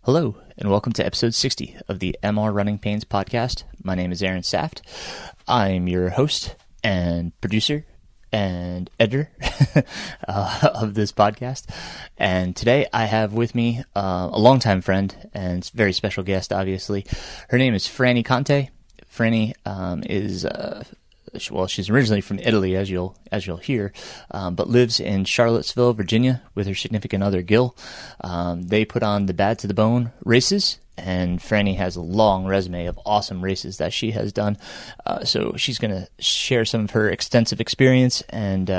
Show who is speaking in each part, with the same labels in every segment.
Speaker 1: Hello, and welcome to episode 60 of the MR Runningpains podcast. My name is Aaron Saft. I'm your host and producer and editor of this podcast. And today I have with me a longtime friend and very special guest, obviously. Her name is Franny Conte. Franny she's originally from Italy, as you'll hear, but lives in Charlottesville, Virginia, with her significant other, Gil. They put on the Bad to the Bone races, and Franny has a long resume of awesome races that she has done. So she's going to share some of her extensive experience and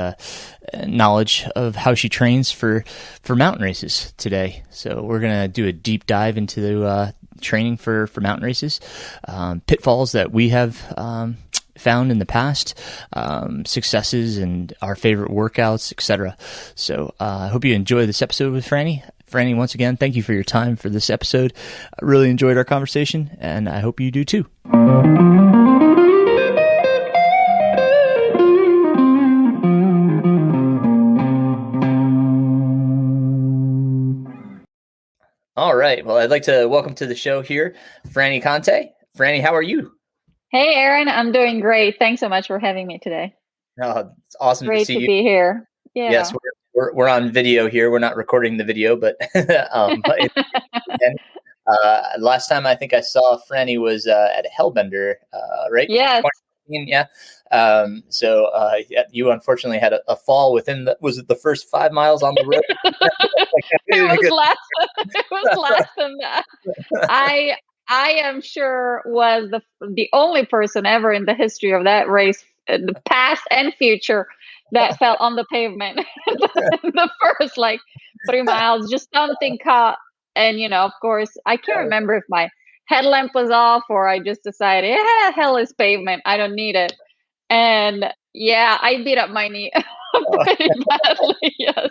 Speaker 1: knowledge of how she trains for mountain races today. So we're going to do a deep dive into training for mountain races, pitfalls that we have found in the past, successes and our favorite workouts, etc. So I hope you enjoy this episode with Franny. Franny, once again, thank you for your time for this episode. I really enjoyed our conversation, and I hope you do too. All right. Well, I'd like to welcome to the show here, Franny Conte. Franny, how are you?
Speaker 2: Hey, Aaron, I'm doing great. Thanks so much for having me today.
Speaker 1: It's awesome
Speaker 2: to see you. Great to be here. Yeah.
Speaker 1: Yes, we're on video here. We're not recording the video, but last time I think I saw Franny was at Hellbender, right?
Speaker 2: Yes.
Speaker 1: Yeah. You unfortunately had a fall within was it the first 5 miles on the road?
Speaker 2: It was less than that. I am sure was the only person ever in the history of that race, the past and future, that fell on the pavement. The first 3 miles, just something caught. And, of course, I can't remember if my headlamp was off or I just decided, hell is pavement. I don't need it. And yeah, I beat up my knee pretty badly. Yes.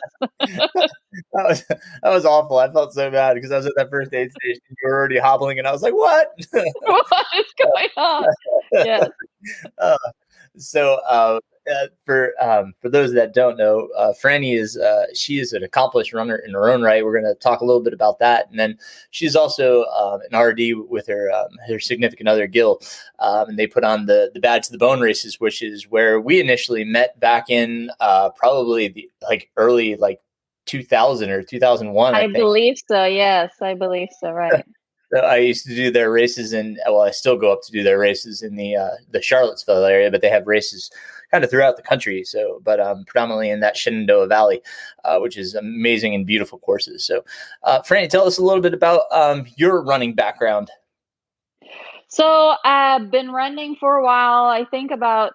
Speaker 1: That was awful. I felt so bad because I was at that first aid station. You were already hobbling, and I was like, "What?
Speaker 2: What is going on?" Yes.
Speaker 1: For those that don't know, Franny she is an accomplished runner in her own right. We're going to talk a little bit about that, and then she's also an RD with her significant other Gil, and they put on the Bad to the Bone races, which is where we initially met back in probably the early 2000 or 2001.
Speaker 2: I believe so. Yes, I believe so. Right.
Speaker 1: So I used to do their races I still go up to do their races in the Charlottesville area, but they have races kind of throughout the country. So, but predominantly in that Shenandoah Valley, which is amazing and beautiful courses. So, Franny, tell us a little bit about your running background.
Speaker 2: So I've been running for a while. I think about,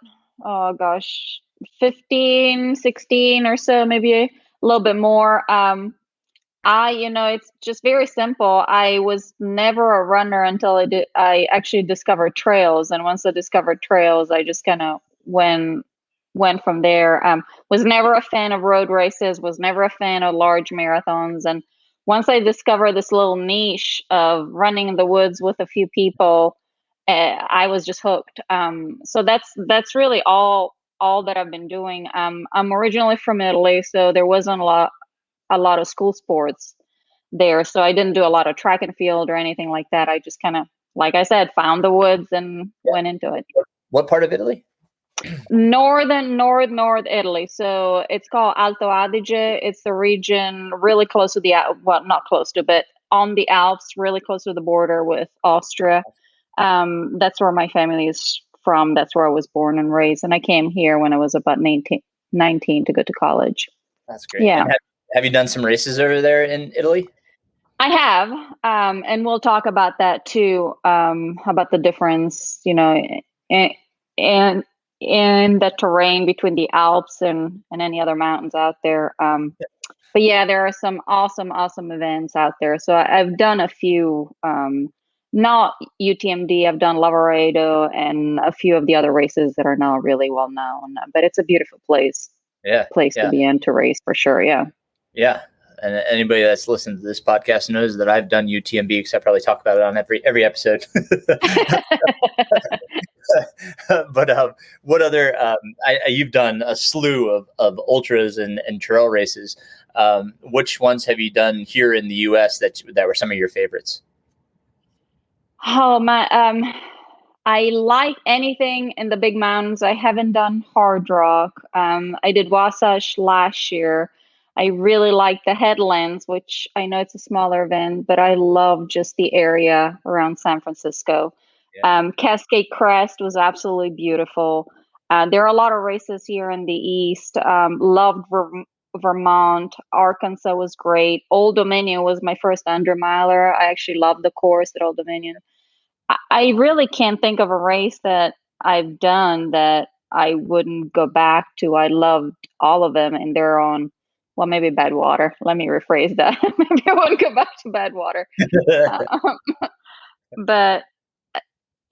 Speaker 2: 15, 16 or so, maybe a little bit more. It's just very simple. I was never a runner until I actually discovered trails. And once I discovered trails, I just kind of went from there. Was never a fan of road races, was never a fan of large marathons. And once I discovered this little niche of running in the woods with a few people, I was just hooked. So that's really all that I've been doing. I'm originally from Italy, so there wasn't a lot of school sports there. So I didn't do a lot of track and field or anything like that. I just kind of, like I said, found the woods and went into it.
Speaker 1: What part of Italy?
Speaker 2: North Italy. So it's called Alto Adige. It's the region really close to not close to, but on the Alps, really close to the border with Austria. That's where my family is from. That's where I was born and raised. And I came here when I was about 19 to go to college.
Speaker 1: That's great.
Speaker 2: Yeah.
Speaker 1: And have you done some races over there in Italy?
Speaker 2: I have. And we'll talk about that too, about the difference, in the terrain between the Alps and any other mountains out there. But yeah, there are some awesome events out there. So I've done a few, not UTMB, I've done Lavaredo and a few of the other races that are now really well known, but it's a beautiful place. To be in to race for sure. Yeah.
Speaker 1: Yeah. And anybody that's listened to this podcast knows that I've done UTMB, because I probably talk about it on every episode. But what other? You've done a slew of ultras and trail races. Which ones have you done here in the U.S. that were some of your favorites?
Speaker 2: Oh my, I like anything in the big mountains. I haven't done hard rock. I did Wasatch last year. I really like the headlands, which I know it's a smaller event, but I love just the area around San Francisco.
Speaker 1: Yeah.
Speaker 2: Cascade Crest was absolutely beautiful. There are a lot of races here in the East. Loved Vermont. Arkansas was great. Old Dominion was my first 100-miler. I actually loved the course at Old Dominion. I really can't think of a race that I've done that I wouldn't go back to. I loved all of them, and they're on, well, maybe Badwater. Let me rephrase that. Maybe I wouldn't go back to Badwater. Um, but,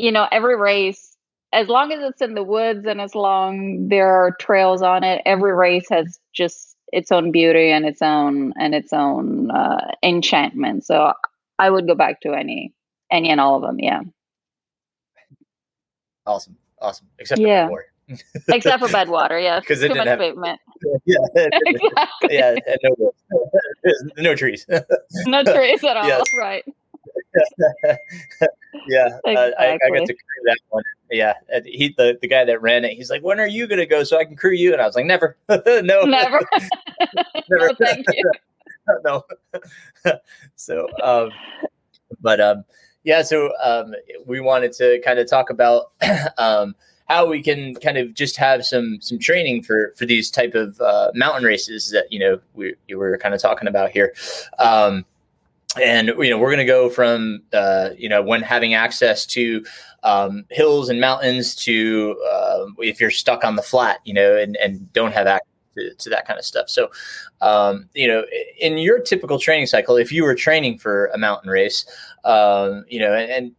Speaker 2: every race, as long as it's in the woods and as long there are trails on it, every race has just its own beauty and its own enchantment. So I would go back to any and all of them. Yeah.
Speaker 1: Awesome. Except for Badwater.
Speaker 2: Except for Badwater, yes.
Speaker 1: Because it
Speaker 2: too
Speaker 1: didn't
Speaker 2: much
Speaker 1: have
Speaker 2: pavement.
Speaker 1: Yeah.
Speaker 2: Exactly.
Speaker 1: Yeah. And no trees.
Speaker 2: No trees at all.
Speaker 1: Yes.
Speaker 2: Right.
Speaker 1: Yeah.
Speaker 2: Exactly.
Speaker 1: I got to crew that one. Yeah. And the guy that ran it, he's like, "When are you going to go so I can crew you?" And I was like, "Never." No.
Speaker 2: Never.
Speaker 1: Never.
Speaker 2: No, thank you.
Speaker 1: No. So, but yeah. So we wanted to kind of talk about how we can kind of just have some training for these type of mountain races that we were kind of talking about here. And we're going to go from when having access to hills and mountains to if you're stuck on the flat, and don't have access to that kind of stuff. So, in your typical training cycle, if you were training for a mountain race, and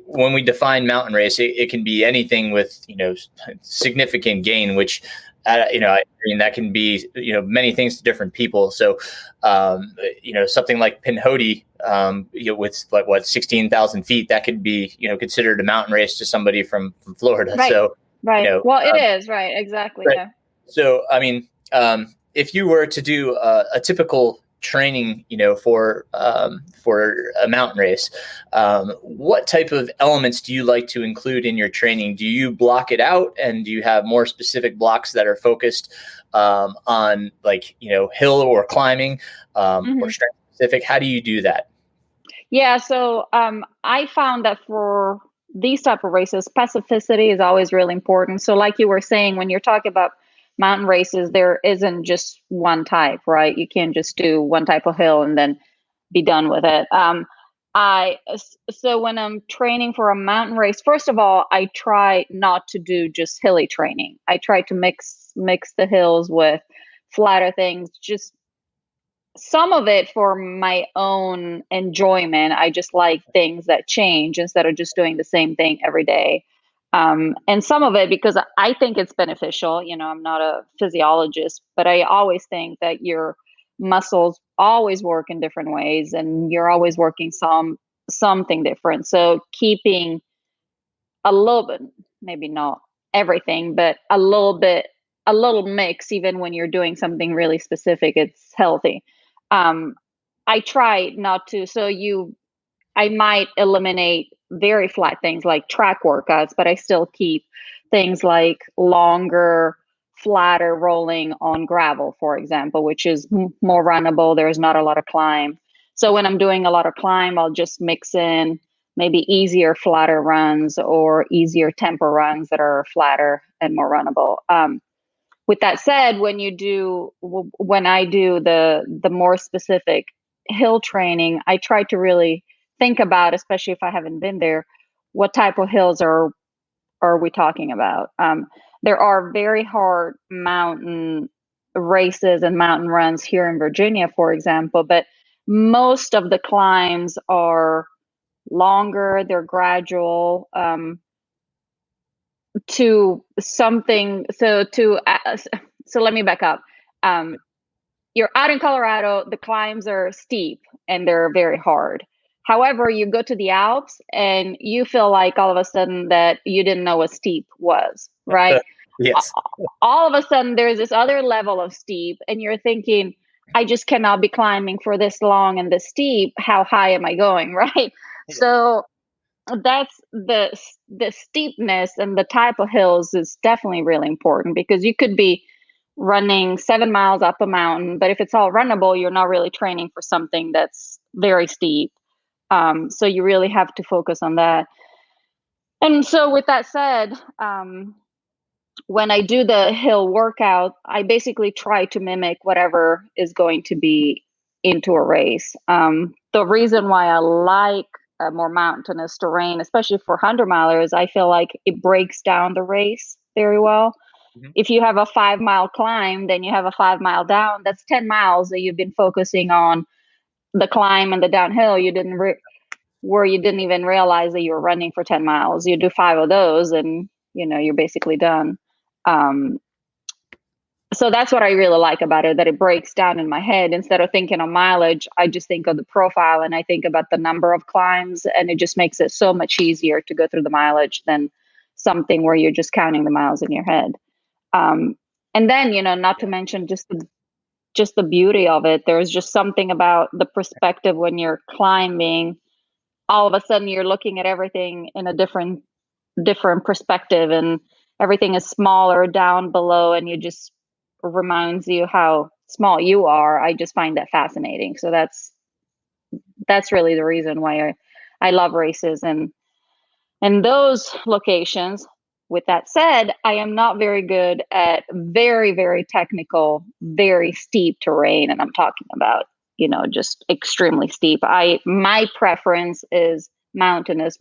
Speaker 1: when we define mountain race, it can be anything with significant gain, which I mean, that can be, many things to different people. So, something like Pinhoti, with like 16,000 feet, that could be, considered a mountain race to somebody from Florida.
Speaker 2: Right.
Speaker 1: So,
Speaker 2: right. Well, it is right. Exactly.
Speaker 1: Right.
Speaker 2: Yeah.
Speaker 1: So, I mean, if you were to do a typical training, for a mountain race, what type of elements do you like to include in your training? Do you block it out, and do you have more specific blocks that are focused on hill or climbing, or strength specific? How do you do that?
Speaker 2: Yeah. So I found that for these type of races, specificity is always really important. So like you were saying, when you're talking about mountain races, there isn't just one type, right? You can't just do one type of hill and then be done with it. So when I'm training for a mountain race, first of all, I try not to do just hilly training. I try to mix the hills with flatter things, just some of it for my own enjoyment. I just like things that change instead of just doing the same thing every day. And some of it because I think it's beneficial. I'm not a physiologist, but I always think that your muscles always work in different ways, and you're always working something different. So keeping a little bit, maybe not everything, but a little mix, even when you're doing something really specific, it's healthy. I try not to. I might eliminate very flat things like track workouts, but I still keep things like longer, flatter rolling on gravel, for example, which is more runnable. There's not a lot of climb. So when I'm doing a lot of climb, I'll just mix in maybe easier, flatter runs or easier tempo runs that are flatter and more runnable. With that said, when I do the more specific hill training, I try to really think about, especially if I haven't been there, what type of hills are we talking about? There are very hard mountain races and mountain runs here in Virginia, for example, but most of the climbs are longer, they're gradual, to something. So let me back up. You're out in Colorado, the climbs are steep and they're very hard. However, you go to the Alps and you feel like all of a sudden that you didn't know what steep was, right?
Speaker 1: Yes.
Speaker 2: All of a sudden there's this other level of steep and you're thinking, I just cannot be climbing for this long and this steep. How high am I going? Right.
Speaker 1: Yeah.
Speaker 2: So that's the steepness and the type of hills is definitely really important, because you could be running 7 miles up a mountain, but if it's all runnable, you're not really training for something that's very steep. So you really have to focus on that. And so with that said, when I do the hill workout, I basically try to mimic whatever is going to be into a race. The reason why I like a more mountainous terrain, especially for 100 milers, I feel like it breaks down the race very well.
Speaker 1: Mhm.
Speaker 2: If you have a 5 mile climb, then you have a 5 mile down. That's 10 miles that you've been focusing on the climb and the downhill. Where you didn't even realize that you were running for 10 miles. You do 5 of those and you're basically done. Um, so that's what I really like about it, that it breaks down in my head. Instead of thinking of mileage, I just think of the profile and I think about the number of climbs, and it just makes it so much easier to go through the mileage than something where you're just counting the miles in your head. Um, and then, not to mention just the beauty of it. There's just something about the perspective when you're climbing. All of a sudden you're looking at everything in a different perspective, and everything is smaller down below, and you just reminds you how small you are. I just find that fascinating. So that's really the reason why I love races and those locations. With that said, I am not very good at very, very technical, very steep terrain, and I'm talking about just extremely steep. My preference is mountainous,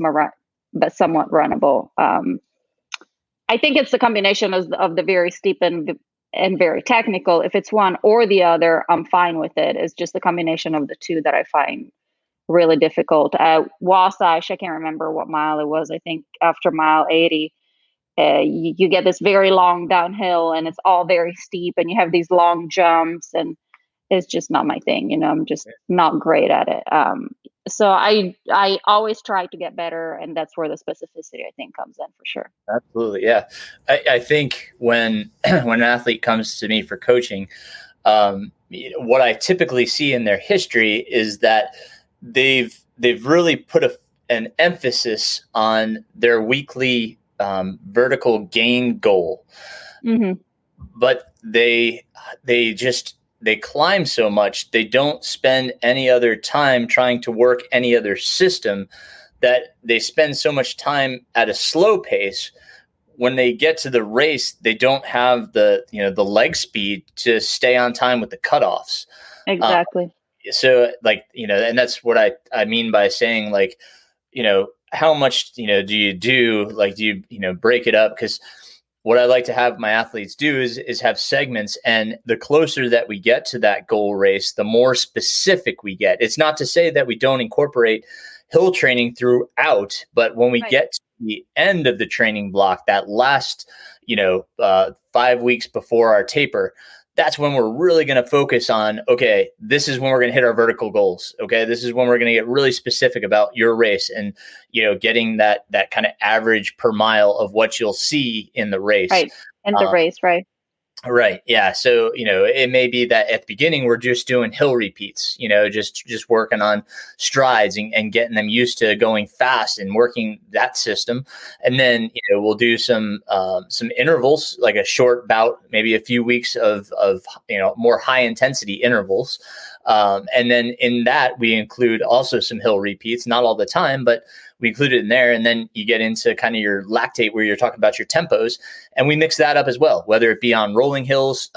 Speaker 2: but somewhat runnable. I think it's the combination of the very steep and very technical. If it's one or the other, I'm fine with it. It's just the combination of the two that I find really difficult. Wasatch, I can't remember what mile it was. I think after mile 80, you get this very long downhill, and it's all very steep, and you have these long jumps, and it's just not my thing. I'm just not great at it. So I always try to get better, and that's where the specificity, I think, comes in for sure.
Speaker 1: Absolutely, yeah. I think when when an athlete comes to me for coaching, what I typically see in their history is that they've really put an emphasis on their weekly vertical gain goal,
Speaker 2: Mm-hmm.
Speaker 1: but they climb so much, they don't spend any other time trying to work any other system, that they spend so much time at a slow pace. When they get to the race, they don't have the leg speed to stay on time with the cutoffs.
Speaker 2: Exactly.
Speaker 1: So and that's what I mean by saying, like, how much do you do, like, do you break it up? Because what I like to have my athletes do is have segments, and the closer that we get to that goal race, the more specific we get. It's not to say that we don't incorporate hill training throughout, but when we get to the end of the training block, that last 5 weeks before our taper, that's when we're really going to focus on, okay, this is when we're going to hit our vertical goals. Okay, this is when we're going to get really specific about your race, and getting that kind of average per mile of what you'll see in the race.
Speaker 2: Right. In the race, right.
Speaker 1: Right. Yeah. So, it may be that at the beginning we're just doing hill repeats, just working on strides and getting them used to going fast and working that system. And then, we'll do some intervals, like a short bout, maybe a few weeks of more high intensity intervals. And then in that, we include also some hill repeats, not all the time, but we include it in there. And then you get into kind of your lactate, where you're talking about your tempos, and we mix that up as well, whether it be on rolling hills.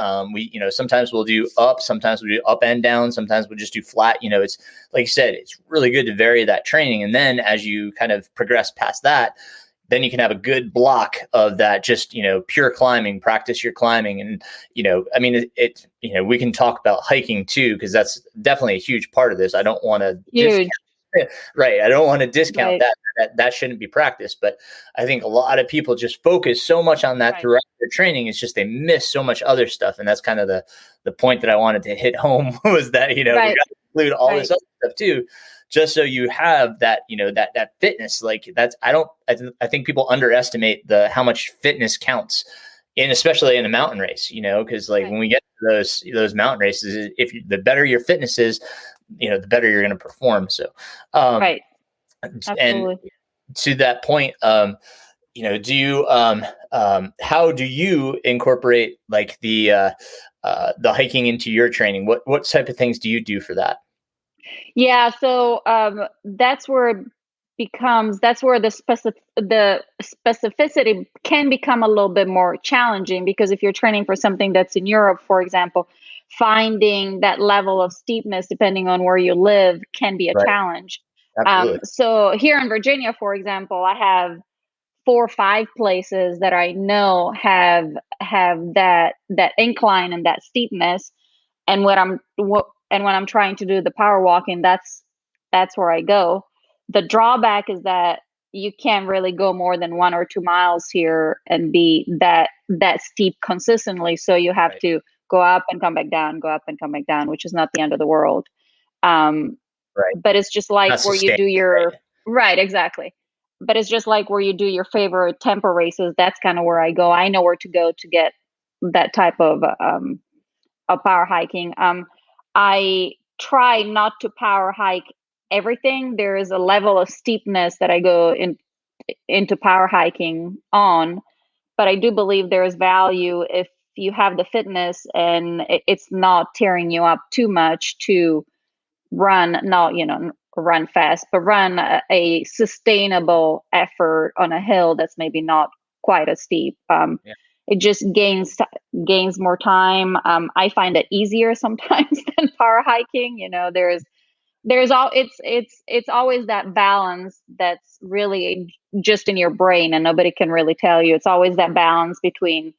Speaker 1: Sometimes we'll do up, sometimes we do up and down, sometimes we'll just do flat. It's like you said, it's really good to vary that training. And then as you kind of progress past that, then you can have a good block of that, just, pure climbing, practice your climbing. And, we can talk about hiking too, because that's definitely a huge part of this. I don't want to right. I don't want to discount that shouldn't be practiced, but I think a lot of people just focus so much on that throughout their training. It's just, they miss so much other stuff. And that's kind of the point that I wanted to hit home, was that, we got to include all this other stuff too, just so you have that, that fitness. Like, that's, I think people underestimate how much fitness counts especially in a mountain race, because like when we get to those mountain races, the better your fitness is, the better you're going to perform. So,
Speaker 2: Right.
Speaker 1: and
Speaker 2: Absolutely.
Speaker 1: to that point, do you, how do you incorporate like the hiking into your training? What type of things do you do for that?
Speaker 2: Yeah, so that's where the specificity can become a little bit more challenging, because if you're training for something that's in Europe, for example, finding that level of steepness depending on where you live can be a
Speaker 1: Right.
Speaker 2: challenge.
Speaker 1: Absolutely.
Speaker 2: So here in Virginia, for example, I have 4 or 5 places that I know have that incline and that steepness. And when I'm trying to do the power walking, that's where I go. The drawback is that you can't really go more than 1 or 2 miles here and be that steep consistently. So you have
Speaker 1: Right.
Speaker 2: to go up and come back down, go up and come back down, which is not the end of the world. Um,
Speaker 1: Right.
Speaker 2: but it's just like
Speaker 1: Not
Speaker 2: where you do
Speaker 1: sustainable.
Speaker 2: your
Speaker 1: Right.
Speaker 2: right, exactly. But it's just like where you do your favorite tempo races. That's kind of where I go. I know where to go to get that type of power hiking. I try not to power hike everything. There is a level of steepness that I go into power hiking on, but I do believe there is value if you have the fitness and it's not tearing you up too much to run, not run fast, but run a sustainable effort on a hill that's maybe not quite as steep.
Speaker 1: Yeah.
Speaker 2: It just gains more time. I find it easier sometimes than power hiking. There's all it's always that balance that's really just in your brain, and nobody can really tell you. It's always that balance between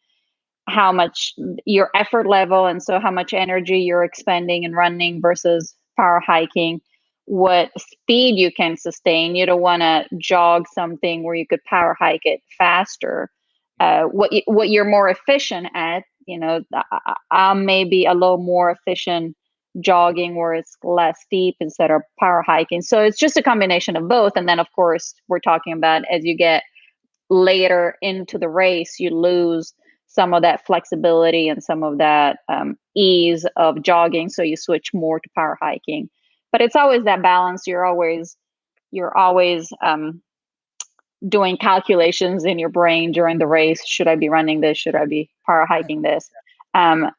Speaker 2: how much your effort level, and so how much energy you're expending and running versus power hiking, what speed you can sustain. You don't want to jog something where you could power hike it faster. What you're more efficient at, I may be a little more efficient jogging where it's less steep instead of power hiking. So it's just a combination of both. And then of course we're talking about, as you get later into the race, you lose some of that flexibility and some of that ease of jogging. So you switch more to power hiking. But it's always that balance. You're always doing calculations in your brain during the race. Should I be running this? Should I be power hiking this? Um,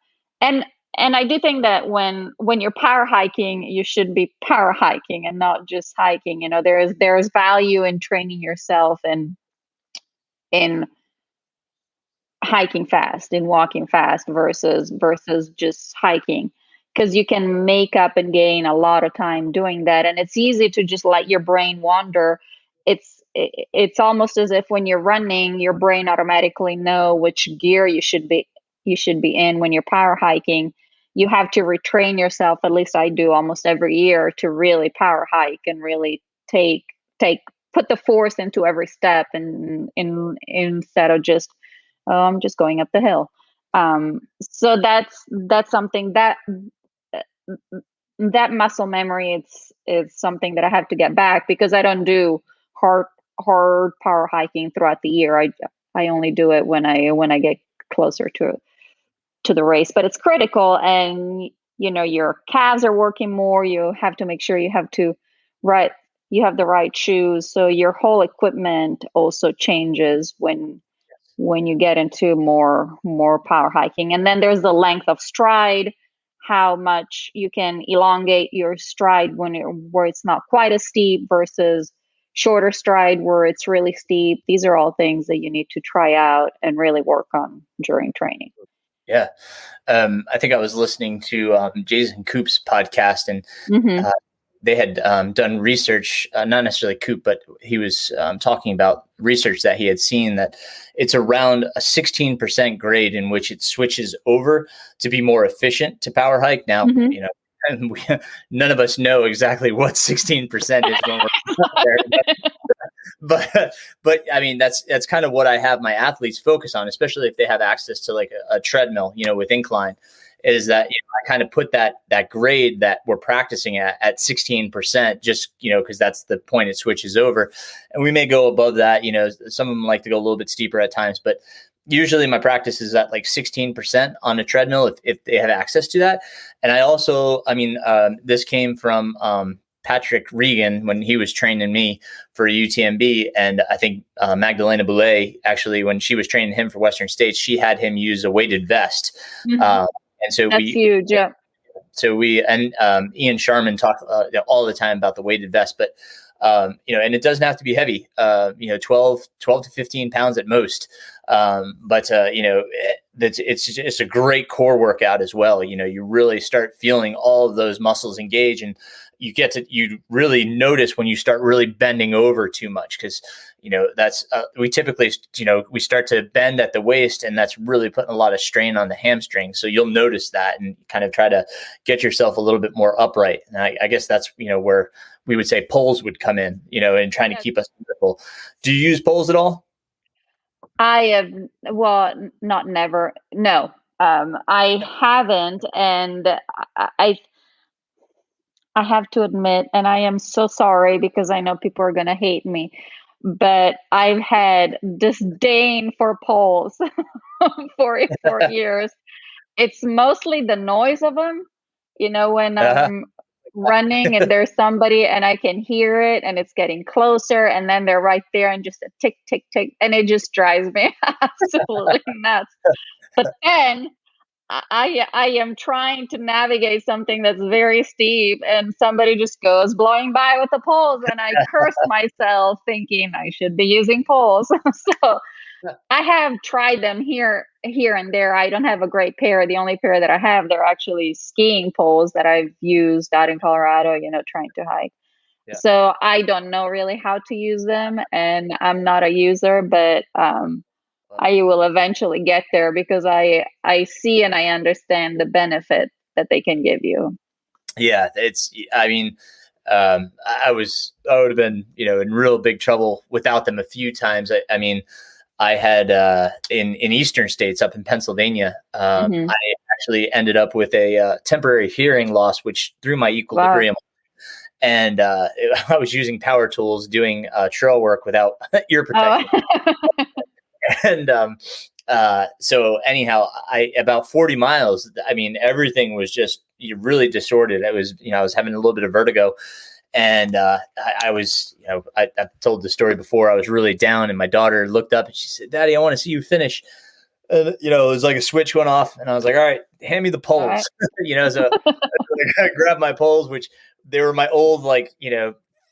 Speaker 2: and and I do think that when you're power hiking, you should be power hiking and not just hiking. There is value in training yourself and in hiking fast and walking fast versus just hiking, because you can make up and gain a lot of time doing that, and it's easy to just let your brain wander. It's almost as if when you're running, your brain automatically know which gear you should be in. When you're power hiking, you have to retrain yourself, at least I do almost every year, to really power hike and really take put the force into every step, and instead of just, oh, I'm just going up the hill. So that's something that muscle memory, it's something that I have to get back, because I don't do hard hard power hiking throughout the year. I only do it when I get closer to the race. But it's critical, and your calves are working more. You have to make sure right you have the right shoes, so your whole equipment also changes when you get into more power hiking. And then there's the length of stride, how much you can elongate your stride where it's not quite as steep versus shorter stride where it's really steep. These are all things that you need to try out and really work on during training.
Speaker 1: Yeah. I think I was listening to Jason Koop's podcast, and
Speaker 2: Hmm.
Speaker 1: they had done research, not necessarily Coop, but he was talking about research that he had seen, that it's around a 16% grade in which it switches over to be more efficient to power hike. Now,
Speaker 2: Hmm.
Speaker 1: and none of us know exactly what 16% is when we're out there. But I mean, that's kind of what I have my athletes focus on, especially if they have access to like a treadmill, with incline, is that I kind of put that grade that we're practicing at 16%, just because that's the point it switches over, and we may go above that. Some of them like to go a little bit steeper at times, but usually my practice is at like 16% on a treadmill if they have access to that. And I also, this came from Patrick Regan when he was training me for UTMB. And I think Magdalena Boulay, actually, when she was training him for Western States, she had him use a weighted vest. And so
Speaker 2: that's huge. Yeah.
Speaker 1: So Ian Sharman talk all the time about the weighted vest, but and it doesn't have to be heavy, 12 to 15 pounds at most. It's a great core workout as well. You really start feeling all of those muscles engage, and you really notice when you start really bending over too much. Cause that's, we typically, we start to bend at the waist, and that's really putting a lot of strain on the hamstring. So you'll notice that and kind of try to get yourself a little bit more upright. And I guess that's, where we would say poles would come in, and trying to keep us simple. Do you use poles at all?
Speaker 2: I have, not never. No, I haven't. And I have to admit, and I am so sorry because I know people are going to hate me, but I've had disdain for poles for years. It's mostly the noise of them, when I'm running and there's somebody and I can hear it and it's getting closer, and then they're right there and just a tick, tick, tick, and it just drives me absolutely nuts. But then I am trying to navigate something that's very steep, and somebody just goes blowing by with the poles, and I curse myself thinking I should be using poles. So I have tried them here and there. I don't have a great pair. The only pair that I have, they're actually skiing poles that I've used out in Colorado, trying to hike. Yeah. So I don't know really how to use them, and I'm not a user, but I will eventually get there because I see and I understand the benefit that they can give you.
Speaker 1: Yeah, I would have been, in real big trouble without them a few times. I had in eastern states up in Pennsylvania, I actually ended up with a temporary hearing loss, which threw my equilibrium. Wow. And I was using power tools doing trail work without ear protection. Oh. And so anyhow, about 40 miles, everything was just really distorted. It was, I was having a little bit of vertigo. And I was, I've told the story before. I was really down, and my daughter looked up and she said, "Daddy, I want to see you finish." And, it was like a switch went off, and I was like, "All right, hand me the poles." Right. So I grabbed my poles, which they were my old,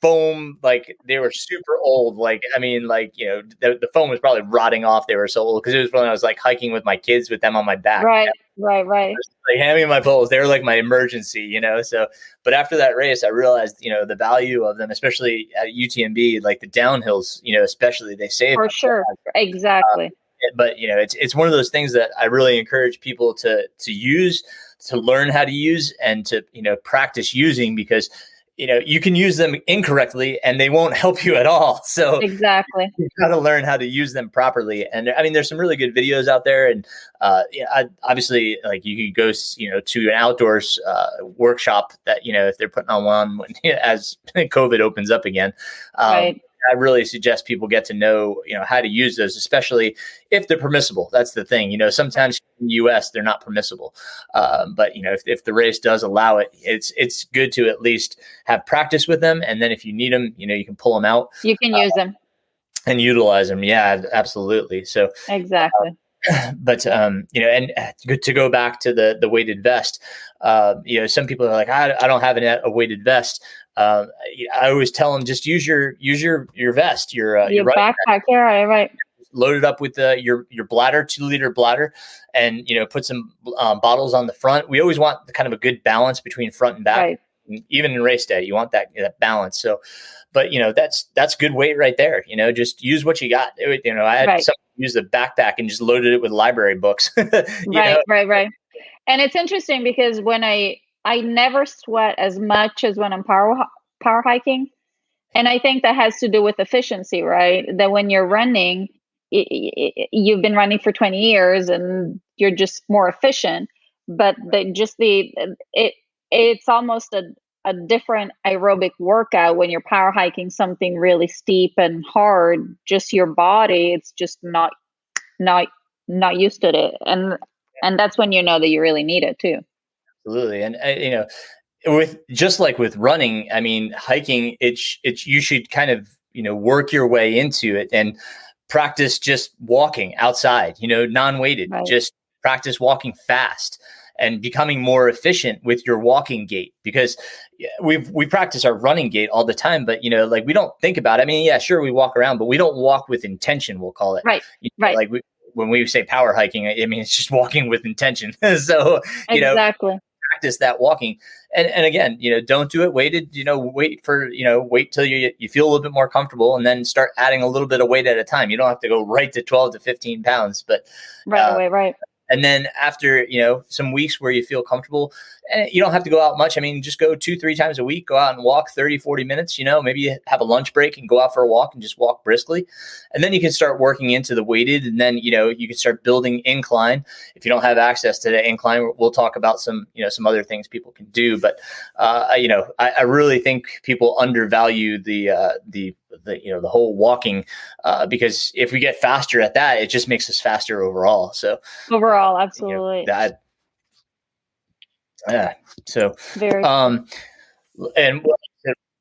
Speaker 1: foam, they were super old. The foam was probably rotting off. They were so old because it was when I was hiking with my kids with them on my back.
Speaker 2: Right. Right.
Speaker 1: Hand me my poles. They were like my emergency, So, but after that race, I realized, the value of them, especially at UTMB, like the downhills, especially they save
Speaker 2: for sure. Exactly.
Speaker 1: But it's one of those things that I really encourage people to use, to learn how to use, and to practice using, because you can use them incorrectly and they won't help you at all. So
Speaker 2: exactly,
Speaker 1: you got to learn how to use them properly. And there's some really good videos out there. And obviously, you could go, to an outdoors workshop that, if they're putting on one as COVID opens up again. Right. I really suggest people get to know, how to use those, especially if they're permissible. That's the thing. Sometimes in the US they're not permissible. But if the race does allow it, it's good to at least have practice with them. And then if you need them, you can pull them out.
Speaker 2: You can use them
Speaker 1: and utilize them. Yeah, absolutely. So
Speaker 2: exactly.
Speaker 1: But and to go back to the weighted vest, some people are like, I don't have a weighted vest. I always tell them, just use your vest, your
Speaker 2: backpack. Yeah, right.
Speaker 1: Load it up with your bladder, 2-liter bladder, and put some bottles on the front. We always want kind of a good balance between front and back. Right. Even in race day, you want that balance. So, but that's good weight right there. Just use what you got. I had someone use the backpack and just loaded it with library books.
Speaker 2: Right. And it's interesting because when I never sweat as much as when I'm power hiking. And I think that has to do with efficiency, right? That when you're running, you've been running for 20 years and you're just more efficient, but it's almost a different aerobic workout when you're power hiking something really steep and hard. Just your body, it's just not not used to it, and that's when you know that you really need it too.
Speaker 1: Absolutely. And with just like with running, I mean, hiking, it's you should kind of work your way into it and practice just walking outside, non-weighted,
Speaker 2: Right.
Speaker 1: just practice walking fast and becoming more efficient with your walking gait, because we practice our running gait all the time, but like we don't think about it. I mean, yeah, sure, we walk around, but we don't walk with intention, we'll call it.
Speaker 2: Right. Right.
Speaker 1: Like when we say power hiking, I mean, it's just walking with intention. So
Speaker 2: Exactly.
Speaker 1: practice that walking. And again, don't do it weighted, wait till you feel a little bit more comfortable, and then start adding a little bit of weight at a time. You don't have to go right to 12 to 15 pounds, but
Speaker 2: right away. Right.
Speaker 1: And then after, some weeks where you feel comfortable, and you don't have to go out much. I mean, just go 2-3 times a week, go out and walk 30-40 minutes, maybe you have a lunch break and go out for a walk and just walk briskly. And then you can start working into the weighted, and then, you can start building incline. If you don't have access to the incline, we'll talk about some other things people can do. But, I really think people undervalue the whole walking, because if we get faster at that, it just makes us faster overall. So
Speaker 2: overall, absolutely.
Speaker 1: So
Speaker 2: very.
Speaker 1: And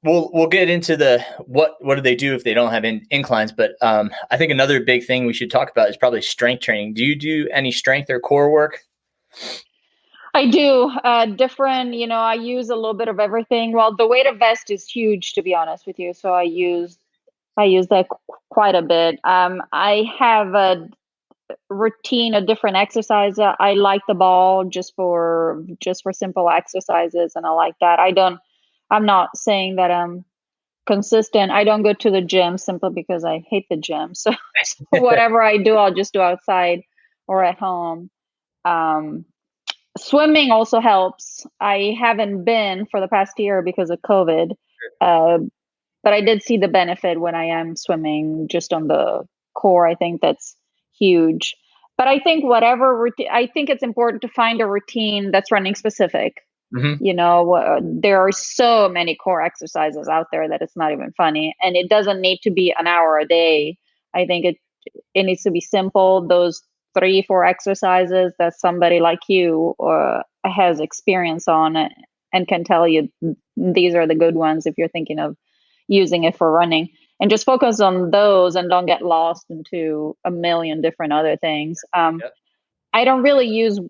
Speaker 1: we'll get into the what do they do if they don't have inclines. But I think another big thing we should talk about is probably strength training. Do you do any strength or core work?
Speaker 2: I do different, I use a little bit of everything. Well, the weighted vest is huge, to be honest with you. So I use that quite a bit. I have a routine of different exercises. I like the ball just for simple exercises, and I like that. I'm not saying that I'm consistent. I don't go to the gym simply because I hate the gym. So whatever I do, I'll just do outside or at home. Swimming also helps. I haven't been for the past year because of COVID, but I did see the benefit when I am swimming just on the core. I think that's huge. But I think whatever routine, I think it's important to find a routine that's running specific.
Speaker 1: Mm-hmm.
Speaker 2: There are so many core exercises out there that it's not even funny, and it doesn't need to be an hour a day. I think it needs to be simple. Those 3-4 exercises that somebody like you has experience on and can tell you these are the good ones if you're thinking of using it for running, and just focus on those and don't get lost into a million different other things.
Speaker 1: Yep.
Speaker 2: I don't really use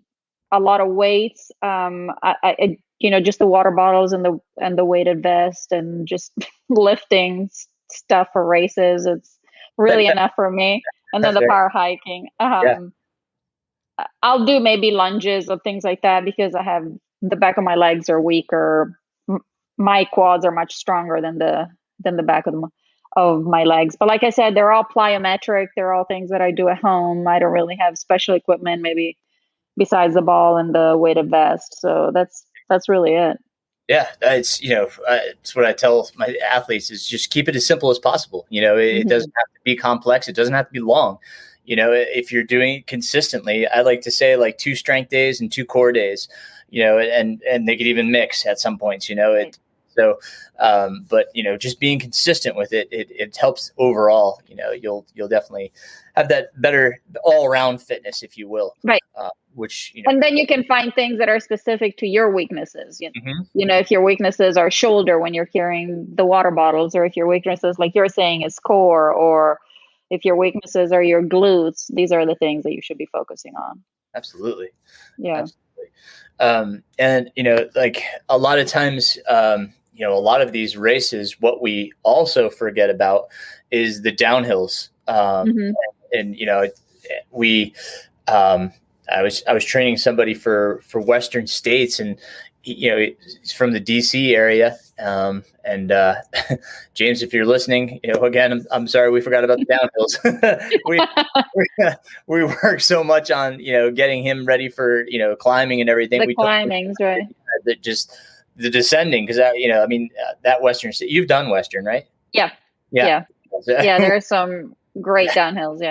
Speaker 2: a lot of weights. I just the water bottles and the weighted vest and just lifting stuff for races. It's really enough for me. And then the power hiking. I'll do maybe lunges or things like that because I have the back of my legs are weaker. My quads are much stronger than the back of my legs. But like I said, they're all plyometric. They're all things that I do at home. I don't really have special equipment, maybe besides the ball and the weighted vest. So that's really it.
Speaker 1: Yeah, it's what I tell my athletes is just keep it as simple as possible. It doesn't have to be complex. It doesn't have to be long. If you're doing it consistently, I like to say like 2 strength days and 2 core days, and they could even mix at some points,
Speaker 2: Right.
Speaker 1: So, but just being consistent with it helps overall. You'll definitely have that better all around fitness, if you will.
Speaker 2: Right.
Speaker 1: Which
Speaker 2: and then you can find things that are specific to your weaknesses.
Speaker 1: Mm-hmm.
Speaker 2: If your weaknesses are shoulder when you're carrying the water bottles, or if your weaknesses, like you're saying, is core, or if your weaknesses are your glutes, these are the things that you should be focusing on.
Speaker 1: Absolutely.
Speaker 2: Yeah.
Speaker 1: Absolutely. And like a lot of times, a lot of these races, what we also forget about is the downhills. And we, I was training somebody for Western States, and he's from the DC area. And James, if you're listening, again, I'm sorry we forgot about the downhills. we work so much on getting him ready for climbing and everything.
Speaker 2: The climbing's right.
Speaker 1: That just the descending, because that Western State, you've done Western, right?
Speaker 2: Yeah. There are some great downhills.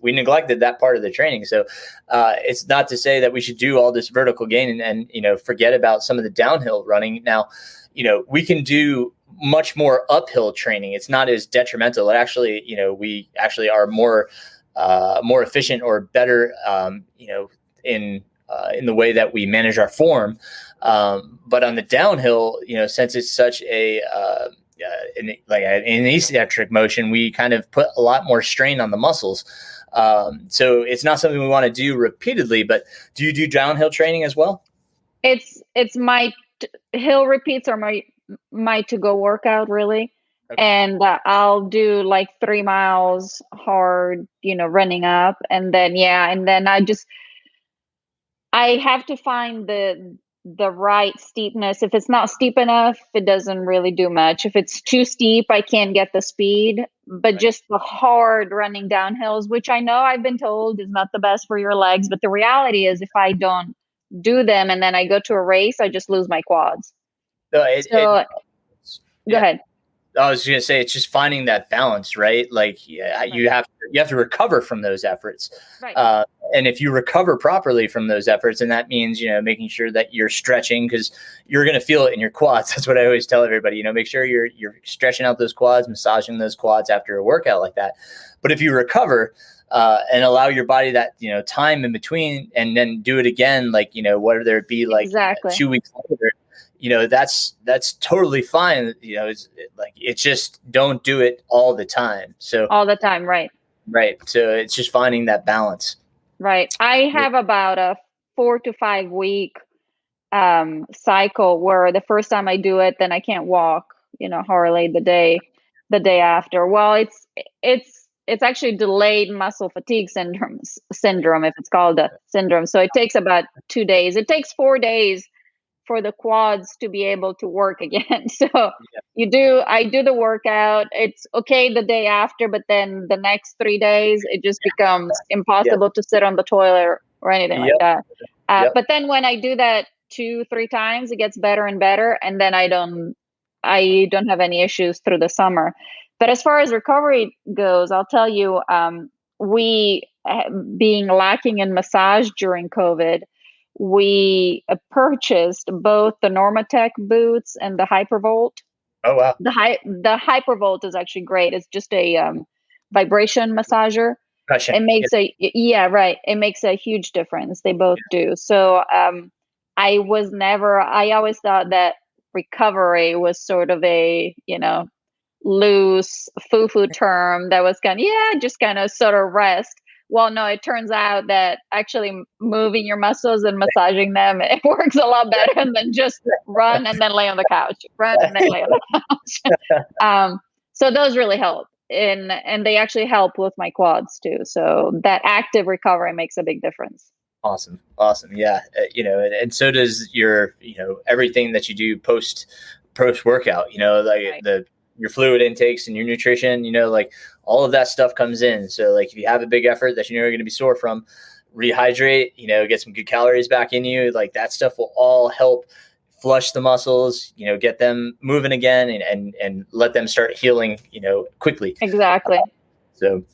Speaker 2: We neglected that part of the training. So it's not to say that we should do all this vertical gain and forget about some of the downhill running. Now we can do much more uphill training. It's not as detrimental. It actually we actually are more
Speaker 1: more efficient or better, in the way that we manage our form. But on the downhill, since it's such an asymmetric motion, we kind of put a lot more strain on the muscles. So it's not something we want to do repeatedly. But do you do downhill training as well?
Speaker 2: It's my hill repeats are my to go workout, really. Okay. And I'll do like 3 miles hard, running up, and then I have to find the right steepness. If it's not steep enough, it doesn't really do much. If it's too steep, I can't get the speed. But just the hard running down hills, which I know I've been told is not the best for your legs. But the reality is, if I don't do them and then I go to a race, I just lose my quads. Go ahead.
Speaker 1: I was going to say, it's just finding that balance, right? Like you have to recover from those efforts. Right. And if you recover properly from those efforts, and that means, making sure that you're stretching, because you're going to feel it in your quads. That's what I always tell everybody, make sure you're stretching out those quads, massaging those quads after a workout like that. But if you recover and allow your body that, time in between, and then do it again, like, whether it be like 2 weeks later, that's totally fine. It's just don't do it all the time. So
Speaker 2: all the time. Right.
Speaker 1: Right. So it's just finding that balance.
Speaker 2: Right. I have about a 4 to 5 week cycle where the first time I do it, then I can't walk, hardly the day after. Well, it's actually delayed muscle fatigue syndrome, if it's called a syndrome. So it takes about 2 days. It takes 4 days for the quads to be able to work again. So I do the workout. It's okay the day after, but then the next 3 days, it just becomes impossible to sit on the toilet or anything like that. But then when I do that 2-3 times, it gets better and better. And then I don't have any issues through the summer. But as far as recovery goes, I'll tell you, we being lacking in massage during COVID, we purchased both the Normatec boots and the Hypervolt.
Speaker 1: Oh, wow.
Speaker 2: The Hypervolt is actually great. It's just a vibration massager. Gotcha. It makes it makes a huge difference. They both do. So I always thought that recovery was sort of a, loose foo-foo term that was just kind of sort of rest. Well, no, it turns out that actually moving your muscles and massaging them, it works a lot better than just run and then lay on the couch. Run and then lay on the couch. So those really help. And they actually help with my quads too. So that active recovery makes a big difference.
Speaker 1: Awesome. Yeah. And so does your, everything that you do post workout, right. Your fluid intakes and your nutrition, like all of that stuff comes in. So like if you have a big effort that you're going to be sore from, rehydrate, get some good calories back in you, like that stuff will all help flush the muscles, get them moving again and let them start healing, quickly.
Speaker 2: Exactly. And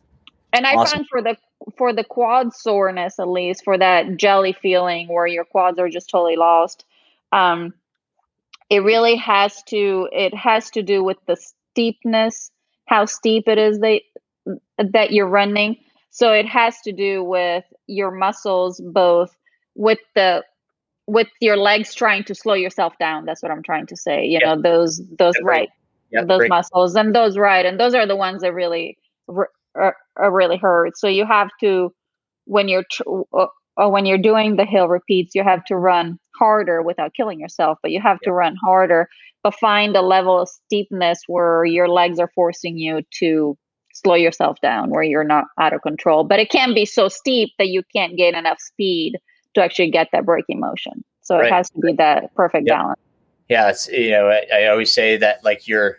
Speaker 2: I
Speaker 1: awesome.
Speaker 2: found for the quad soreness, at least for that jelly feeling where your quads are just totally lost, it really has to do with the steepness, how steep it is that you're running. So it has to do with your muscles, both with your legs trying to slow yourself down. That's what I'm trying to say. Those right, those muscles and those right, and those are the ones that really really hurt. So you have to, when you're doing the hill repeats, you have to run harder without killing yourself, but you have to run harder, but find a level of steepness where your legs are forcing you to slow yourself down, where you're not out of control. But it can't be so steep that you can't gain enough speed to actually get that braking motion. So it has to be that perfect balance.
Speaker 1: Yeah, it's I always say that like your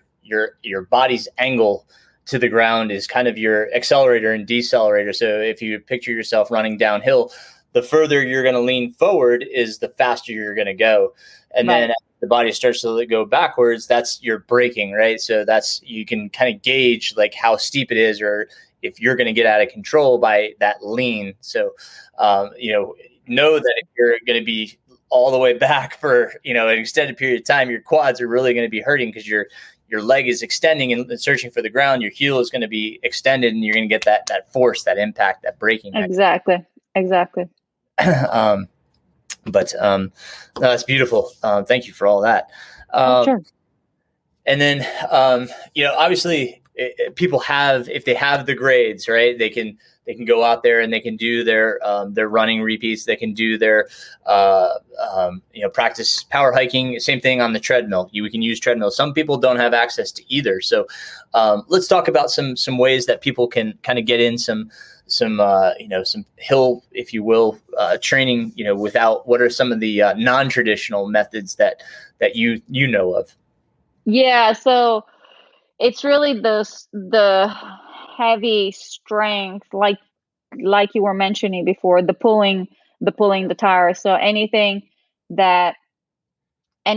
Speaker 1: body's angle to the ground is kind of your accelerator and decelerator. So if you picture yourself running downhill, the further you're going to lean forward is the faster you're going to go. And then as the body starts to go backwards, that's your braking, right? So you can kind of gauge like how steep it is, or if you're going to get out of control by that lean. So, know that if you're going to be all the way back for, an extended period of time, your quads are really going to be hurting because you're your leg is extending and searching for the ground, your heel is going to be extended, and you're going to get that force, that impact, that braking.
Speaker 2: Exactly.
Speaker 1: No, that's beautiful. Thank you for all that.
Speaker 2: Sure.
Speaker 1: And then, obviously, people if they have the grades, right, they can go out there and they can do their running repeats. They can do their practice power hiking. Same thing on the treadmill. We can use treadmill. Some people don't have access to either. So let's talk about some ways that people can kind of get in some hill, if you will, training. Without, what are some of the non-traditional methods that you know of?
Speaker 2: Yeah, so it's really the heavy strength, like you were mentioning before, the pulling the tire. So any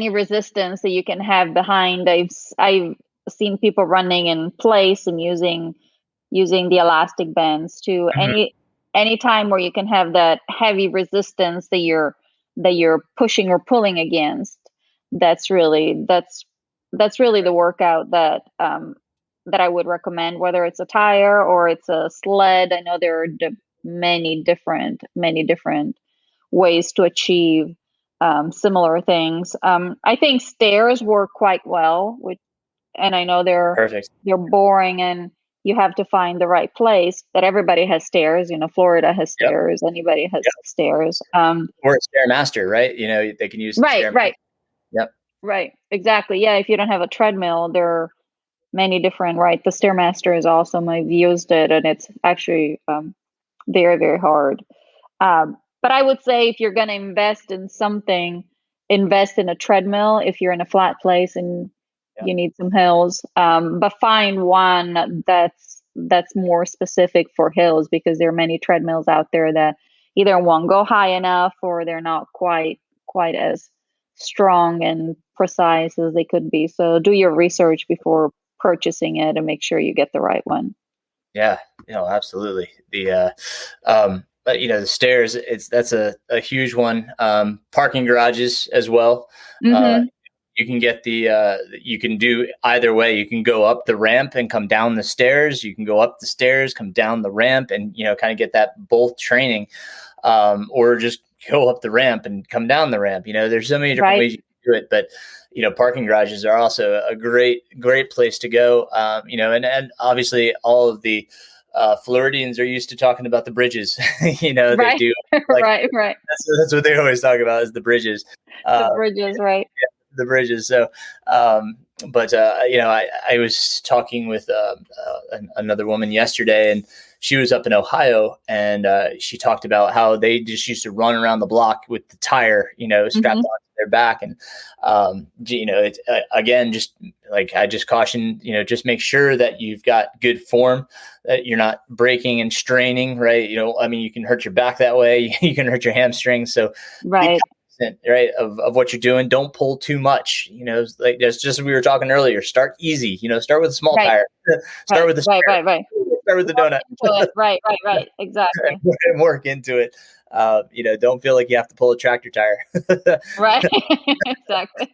Speaker 2: resistance that you can have behind. I've seen people running in place and using the elastic bands to any time where you can have that heavy resistance that you're pushing or pulling against. That's really the workout that I would recommend, whether it's a tire or it's a sled. I know there are many different ways to achieve similar things. I think stairs work quite well, and I know they're
Speaker 1: Perfect.
Speaker 2: They're boring, and you have to find the right place. But everybody has stairs. Florida has stairs. Yep. Anybody has stairs.
Speaker 1: Or a Stairmaster, right? They can use
Speaker 2: right.
Speaker 1: Yep.
Speaker 2: Right. Exactly. Yeah. If you don't have a treadmill, there are many different. Right. The Stairmaster is awesome. I've used it, and it's actually very, very hard. But I would say if you're going to invest in something, invest in a treadmill. If you're in a flat place and you need some hills, but find one that's more specific for hills, because there are many treadmills out there that either won't go high enough or they're not quite as strong and precise as they could be. So do your research before purchasing it and make sure you get the right one.
Speaker 1: Yeah, absolutely. But the stairs, that's a huge one. Parking garages as well.
Speaker 2: Mm-hmm.
Speaker 1: You can get you can do either way. You can go up the ramp and come down the stairs. You can go up the stairs, come down the ramp, and kind of get that both training, or just go up the ramp and come down the ramp. There's so many different ways you can do it, but parking garages are also a great place to go. And obviously all of the Floridians are used to talking about the bridges. They do.
Speaker 2: Right.
Speaker 1: That's what they always talk about, is the bridges.
Speaker 2: The bridges, right?
Speaker 1: Yeah, the bridges. So, I was talking with another woman yesterday, and she was up in Ohio, and she talked about how they just used to run around the block with the tire, strapped onto their back. And, it's again, just like I just caution, just make sure that you've got good form, that you're not breaking and straining, right? You can hurt your back that way. You can hurt your hamstrings. So
Speaker 2: right.
Speaker 1: Right, of what you're doing. Don't pull too much. Like that's just we were talking earlier. Start easy. Start with a small tire. Start with the
Speaker 2: right.
Speaker 1: Start with the donut.
Speaker 2: Right. Exactly.
Speaker 1: And work into it. Don't feel like you have to pull a tractor tire.
Speaker 2: Right. Exactly.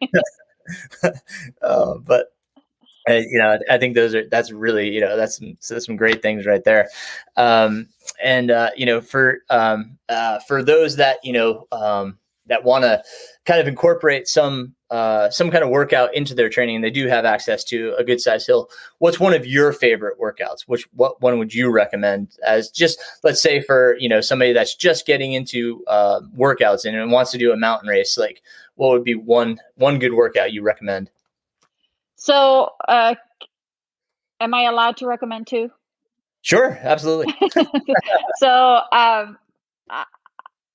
Speaker 1: But I think that's really, that's some great things right there. And for those that that want to kind of incorporate some kind of workout into their training, and they do have access to a good size hill, what's one of your favorite workouts? What one would you recommend, as just, let's say, for somebody that's just getting into workouts and wants to do a mountain race? Like, what would be one good workout you recommend?
Speaker 2: So am I allowed to recommend two?
Speaker 1: Sure, absolutely.
Speaker 2: So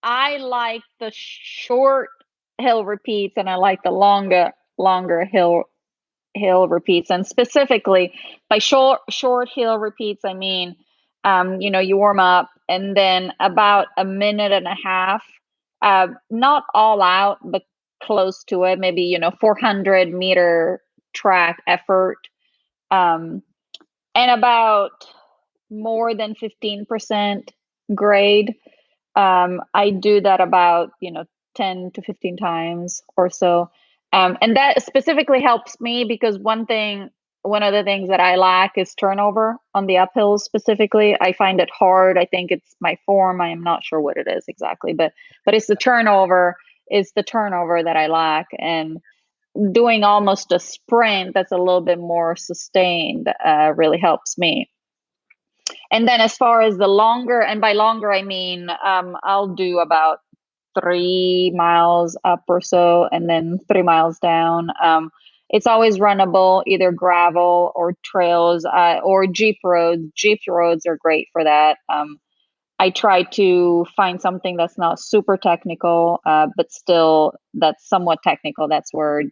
Speaker 2: I like the short hill repeats, and I like the longer hill repeats. And specifically by short hill repeats, I mean, you warm up, and then about a minute and a half, not all out, but close to it, maybe 400-meter track effort, and about more than 15% grade. I do that about 10 to 15 times or so, And that specifically helps me because one of the things that I lack is turnover on the uphills specifically. I find it hard. I think it's my form. I am not sure what it is exactly, but it's the turnover. It's the turnover that I lack. And doing almost a sprint that's a little bit more sustained really helps me. And then as far as the longer, and by longer I mean I'll do about 3 miles up or so, and then 3 miles down. It's always runnable, either gravel or trails or Jeep roads. Jeep roads are great for that. I try to find something that's not super technical, but still that's somewhat technical. That's where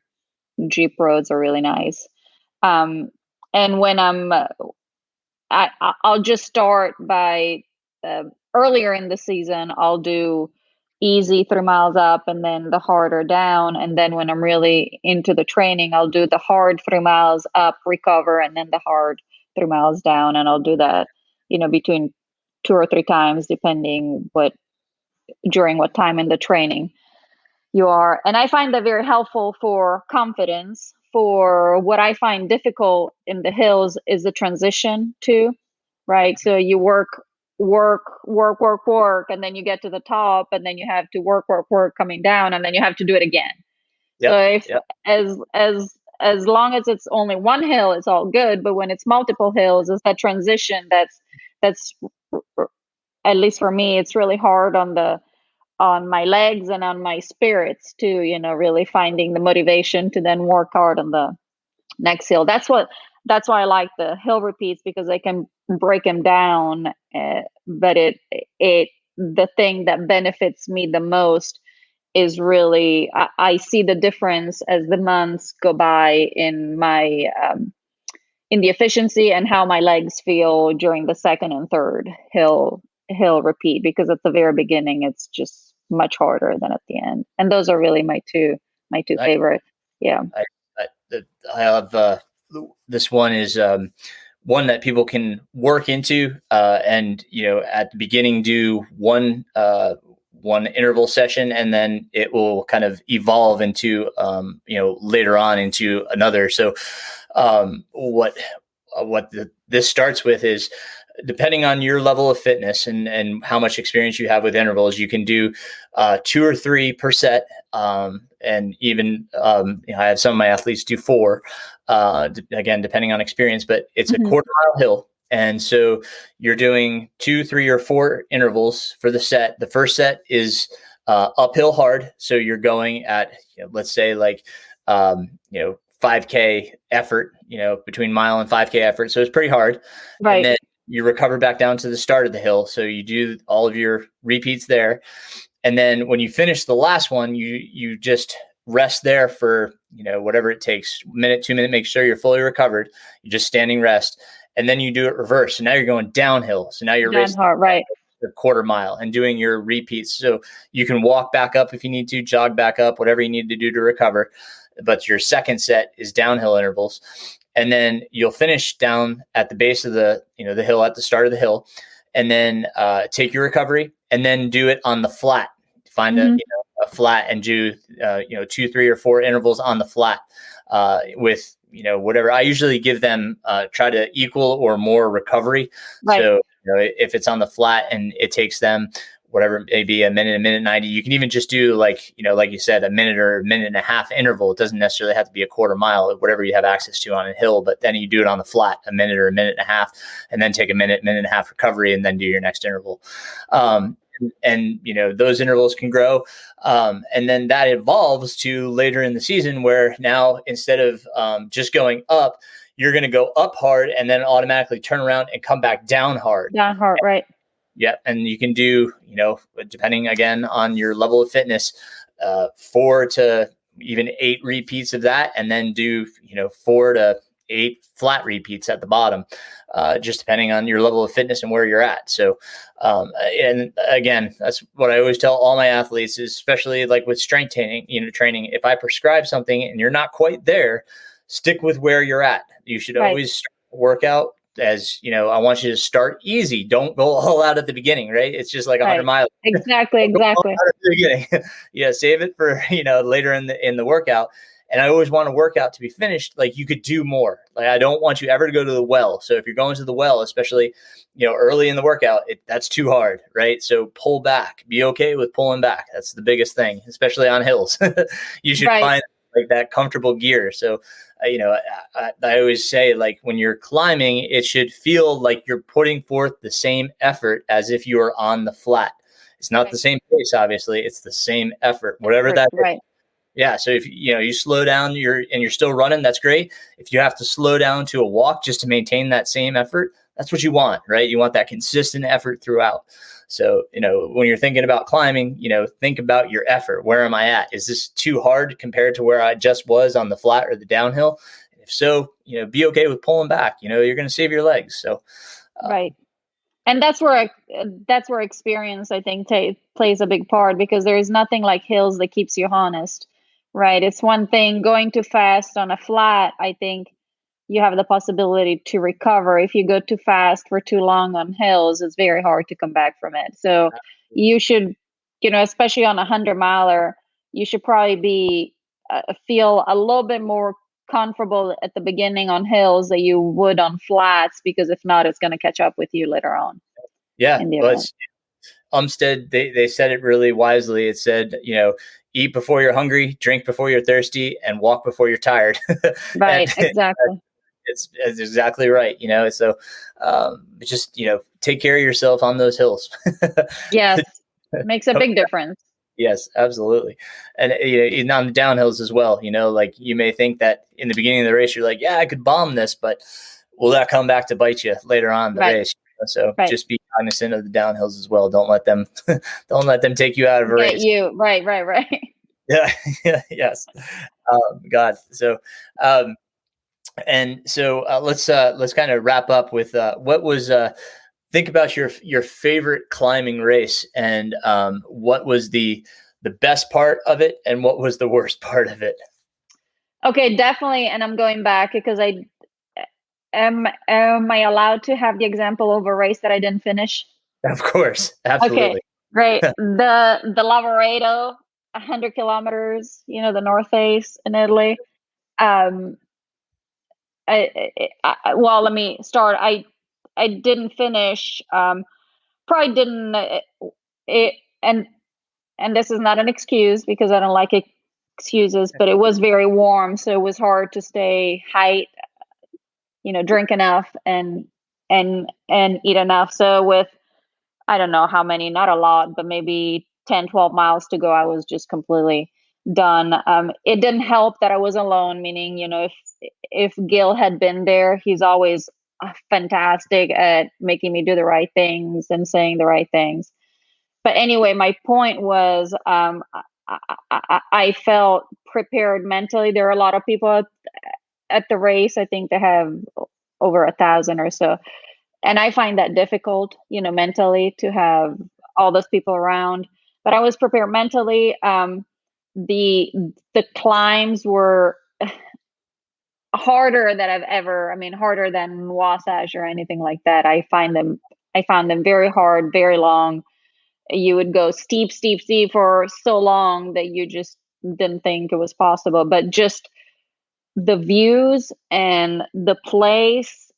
Speaker 2: Jeep roads are really nice. And when I'll just start by earlier in the season, I'll do easy 3 miles up and then the harder down. And then when I'm really into the training, I'll do the hard 3 miles up, recover, and then the hard 3 miles down. And I'll do that, between 2 or 3 times, depending during what time in the training you are. And I find that very helpful for confidence. For what I find difficult in the hills is the transition too, right? So you work, and then you get to the top, and then you have to work coming down, and then you have to do it again. So if as long as it's only one hill, it's all good. But when it's multiple hills, it's that transition that's at least for me, it's really hard on my legs and on my spirits too, really finding the motivation to then work hard on the next hill. That's why I like the hill repeats, because I can break them down. But the thing that benefits me the most is really, I see the difference as the months go by in my, in the efficiency and how my legs feel during the second and third hill repeat, because at the very beginning, it's just much harder than at the end. And those are really my two favorite. Yeah.
Speaker 1: I have this one is one that people can work into, and at the beginning do one interval session, and then it will kind of evolve into later on into another. So what this starts with is, depending on your level of fitness and how much experience you have with intervals, you can do 2 or 3 per set. And even, I have some of my athletes do 4, again, depending on experience, but it's a quarter-mile hill. And so you're doing 2, 3, or 4 intervals for the set. The first set is uphill hard. So you're going at, let's say 5K effort, between mile and 5K effort. So it's pretty hard.
Speaker 2: Right.
Speaker 1: And then you recover back down to the start of the hill. So you do all of your repeats there. And then when you finish the last one, you just rest there for, whatever it takes, minute, 2 minutes, make sure you're fully recovered. You're just standing rest. And then you do it reverse. So now you're going downhill. So now you're racing
Speaker 2: right.
Speaker 1: a quarter mile and doing your repeats. So you can walk back up if you need to, jog back up, whatever you need to do to recover. But your second set is downhill intervals. And then you'll finish down at the base of the hill at the start of the hill, and then take your recovery and then do it on the flat. Find a flat and do 2, 3, or 4 intervals on the flat with whatever. I usually give them try to equal or more recovery.
Speaker 2: Right.
Speaker 1: So if it's on the flat and it takes them whatever, maybe a minute 90, you can even just do like you said, a minute or a minute and a half interval. It doesn't necessarily have to be a quarter mile, whatever you have access to on a hill, but then you do it on the flat, a minute or a minute and a half, and then take a minute and a half recovery, and then do your next interval. And those intervals can grow. And then that evolves to later in the season, where now instead of just going up, you're going to go up hard and then automatically turn around and come back down hard.
Speaker 2: Down hard, right.
Speaker 1: Yeah. And you can do, depending again on your level of fitness, 4 to even 8 repeats of that. And then do, 4 to 8 flat repeats at the bottom, just depending on your level of fitness and where you're at. So, and again, that's what I always tell all my athletes, is especially like with strength training, if I prescribe something and you're not quite there, stick with where you're at. You should always start the workout as, I want you to start easy. Don't go all out at the beginning, right? It's just like 100 miles.
Speaker 2: Exactly.
Speaker 1: At the beginning. Save it for, later in the workout. And I always want a workout to be finished. Like, you could do more. Like, I don't want you ever to go to the well. So if you're going to the well, especially, early in the workout, that's too hard, right? So pull back, be okay with pulling back. That's the biggest thing, especially on hills. You should find like that comfortable gear. So, I always say, like, when you're climbing, it should feel like you're putting forth the same effort as if you were on the flat. It's not the same pace, obviously. It's the same effort, whatever that is. Yeah. So if you slow down, you're still running, that's great. If you have to slow down to a walk just to maintain that same effort, that's what you want, right? You want that consistent effort throughout. So, when you're thinking about climbing, think about your effort. Where am I at? Is this too hard compared to where I just was on the flat or the downhill? If so, be okay with pulling back. You're going to save your legs. So,
Speaker 2: right. And that's where experience, I think, plays a big part, because there is nothing like hills that keeps you honest, right? It's one thing going too fast on a flat. I think you have the possibility to recover. If you go too fast for too long on hills, it's very hard to come back from it. So you should, especially on a 100-miler, you should probably be feel a little bit more comfortable at the beginning on hills that you would on flats, because if not, it's going to catch up with you later on.
Speaker 1: Yeah, but Umstead, they said it really wisely. It said, eat before you're hungry, drink before you're thirsty, and walk before you're tired.
Speaker 2: Right, exactly.
Speaker 1: It's exactly right. So just, take care of yourself on those hills.
Speaker 2: Yes, makes a big difference.
Speaker 1: Yes, absolutely. And even on the downhills as well, like, you may think that in the beginning of the race, you're like, yeah, I could bomb this, but will that come back to bite you later on in the race? So just be cognizant of the downhills as well. Don't let them take you out of a race.
Speaker 2: Right.
Speaker 1: Yeah. Yes. God. So, and so let's kind of wrap up with what was think about your favorite climbing race, and what was the best part of it, and what was the worst part of it.
Speaker 2: Okay, definitely. And I'm going back because am I allowed to have the example of a race that I didn't finish?
Speaker 1: Of course, absolutely.
Speaker 2: Okay, great. The Lavaredo, 100 kilometers. The North Face in Italy. Well, let me start. I didn't finish. Probably didn't. And this is not an excuse, because I don't like excuses. But it was very warm, so it was hard to stay drink enough and eat enough. So with, I don't know how many, not a lot, but maybe 10, 12 miles to go, I was just completely done. It didn't help that I was alone, meaning, if Gil had been there, he's always fantastic at making me do the right things and saying the right things. But anyway, my point was, I felt prepared mentally. There are a lot of people at the race. I think they have over 1,000 or so. And I find that difficult, mentally, to have all those people around. But I was prepared mentally. The climbs were harder harder than Wasatch or anything like that. I found them very hard, very long. You would go steep for so long that you just didn't think it was possible. But just the views and the place,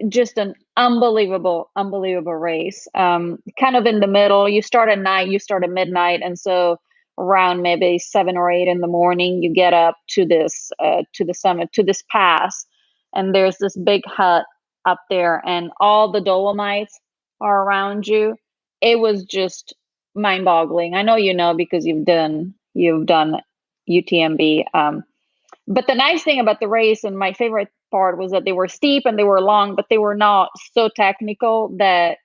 Speaker 2: just an unbelievable race. Kind of in the middle. You start at night, you start at midnight, and so around maybe 7 or 8 in the morning, you get up to this to the summit, to this pass, and there's this big hut up there, and all the Dolomites are around you. It was just mind-boggling. I know because you've done UTMB. But the nice thing about the race, and my favorite part, was that they were steep and they were long, but they were not so technical that,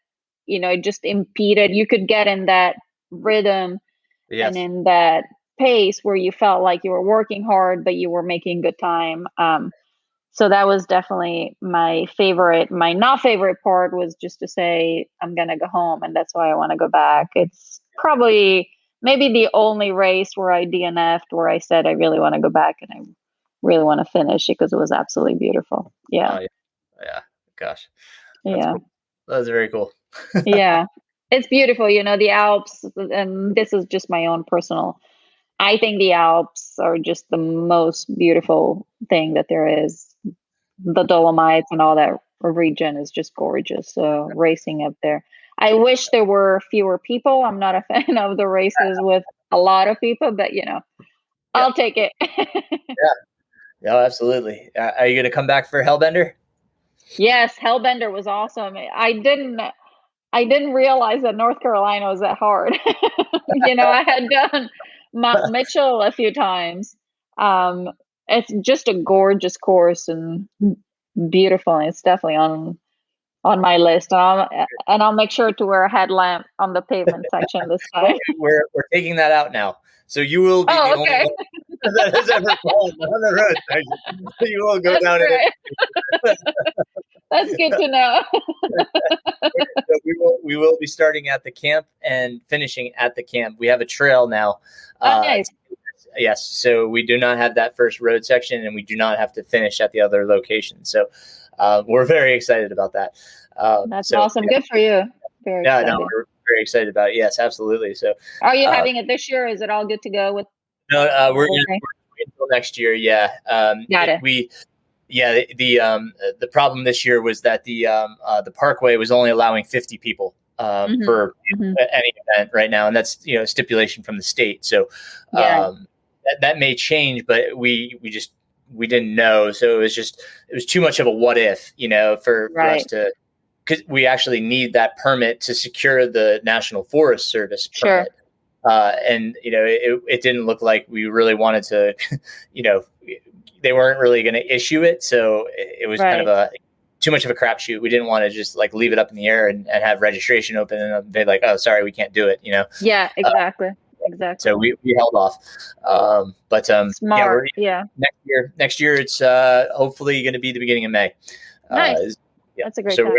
Speaker 2: it just impeded. You could get in that rhythm and in that pace where you felt like you were working hard, but you were making good time. So that was definitely my favorite. My not favorite part was just to say, I'm going to go home, and that's why I want to go back. It's probably maybe the only race where I DNF'd, where I said I really want to go back and I really want to finish, because it was absolutely beautiful. Yeah.
Speaker 1: Yeah. Gosh.
Speaker 2: That's
Speaker 1: cool. That was very cool.
Speaker 2: Yeah. It's beautiful, the Alps, and this is just my own personal I think the Alps are just the most beautiful thing that there is. The Dolomites and all that region is just gorgeous. So racing up there. I wish there were fewer people. I'm not a fan of the races with a lot of people, but I'll take it.
Speaker 1: Yeah. No, absolutely. Are you going to come back for Hellbender?
Speaker 2: Yes, Hellbender was awesome. I didn't realize that North Carolina was that hard. I had done Mount Mitchell a few times. It's just a gorgeous course and beautiful. And it's definitely on my list. And I'll make sure to wear a headlamp on the pavement section this time.
Speaker 1: We're taking that out now. So you will be the only one that has ever fallen on the road section. You will go down it.
Speaker 2: That's good to know.
Speaker 1: So we will be starting at the camp and finishing at the camp. We have a trail now.
Speaker 2: Nice.
Speaker 1: Yes. So we do not have that first road section, and we do not have to finish at the other location. So we're very excited about that.
Speaker 2: That's awesome. Good for you. Very excited.
Speaker 1: No, we're very excited about it. Yes, absolutely. So,
Speaker 2: are you having it this year? Is it all good to go with?
Speaker 1: No, we're going to wait until next year. Yeah.
Speaker 2: Got it.
Speaker 1: The problem this year was that the Parkway was only allowing 50 people for any event right now, and that's stipulation from the state. So that may change, but we didn't know. So it was too much of a what if, for us to, because we actually need that permit to secure the National Forest Service permit. And it didn't look like we really wanted to, they weren't really going to issue it. So it was kind of too much of a crapshoot. We didn't want to just leave it up in the air and have registration open and they're like, oh, sorry, we can't do it.
Speaker 2: Yeah, exactly. Exactly.
Speaker 1: So we held off. But
Speaker 2: smart.
Speaker 1: Next year it's hopefully going to be the beginning of May.
Speaker 2: Nice. That's a great
Speaker 1: so
Speaker 2: time.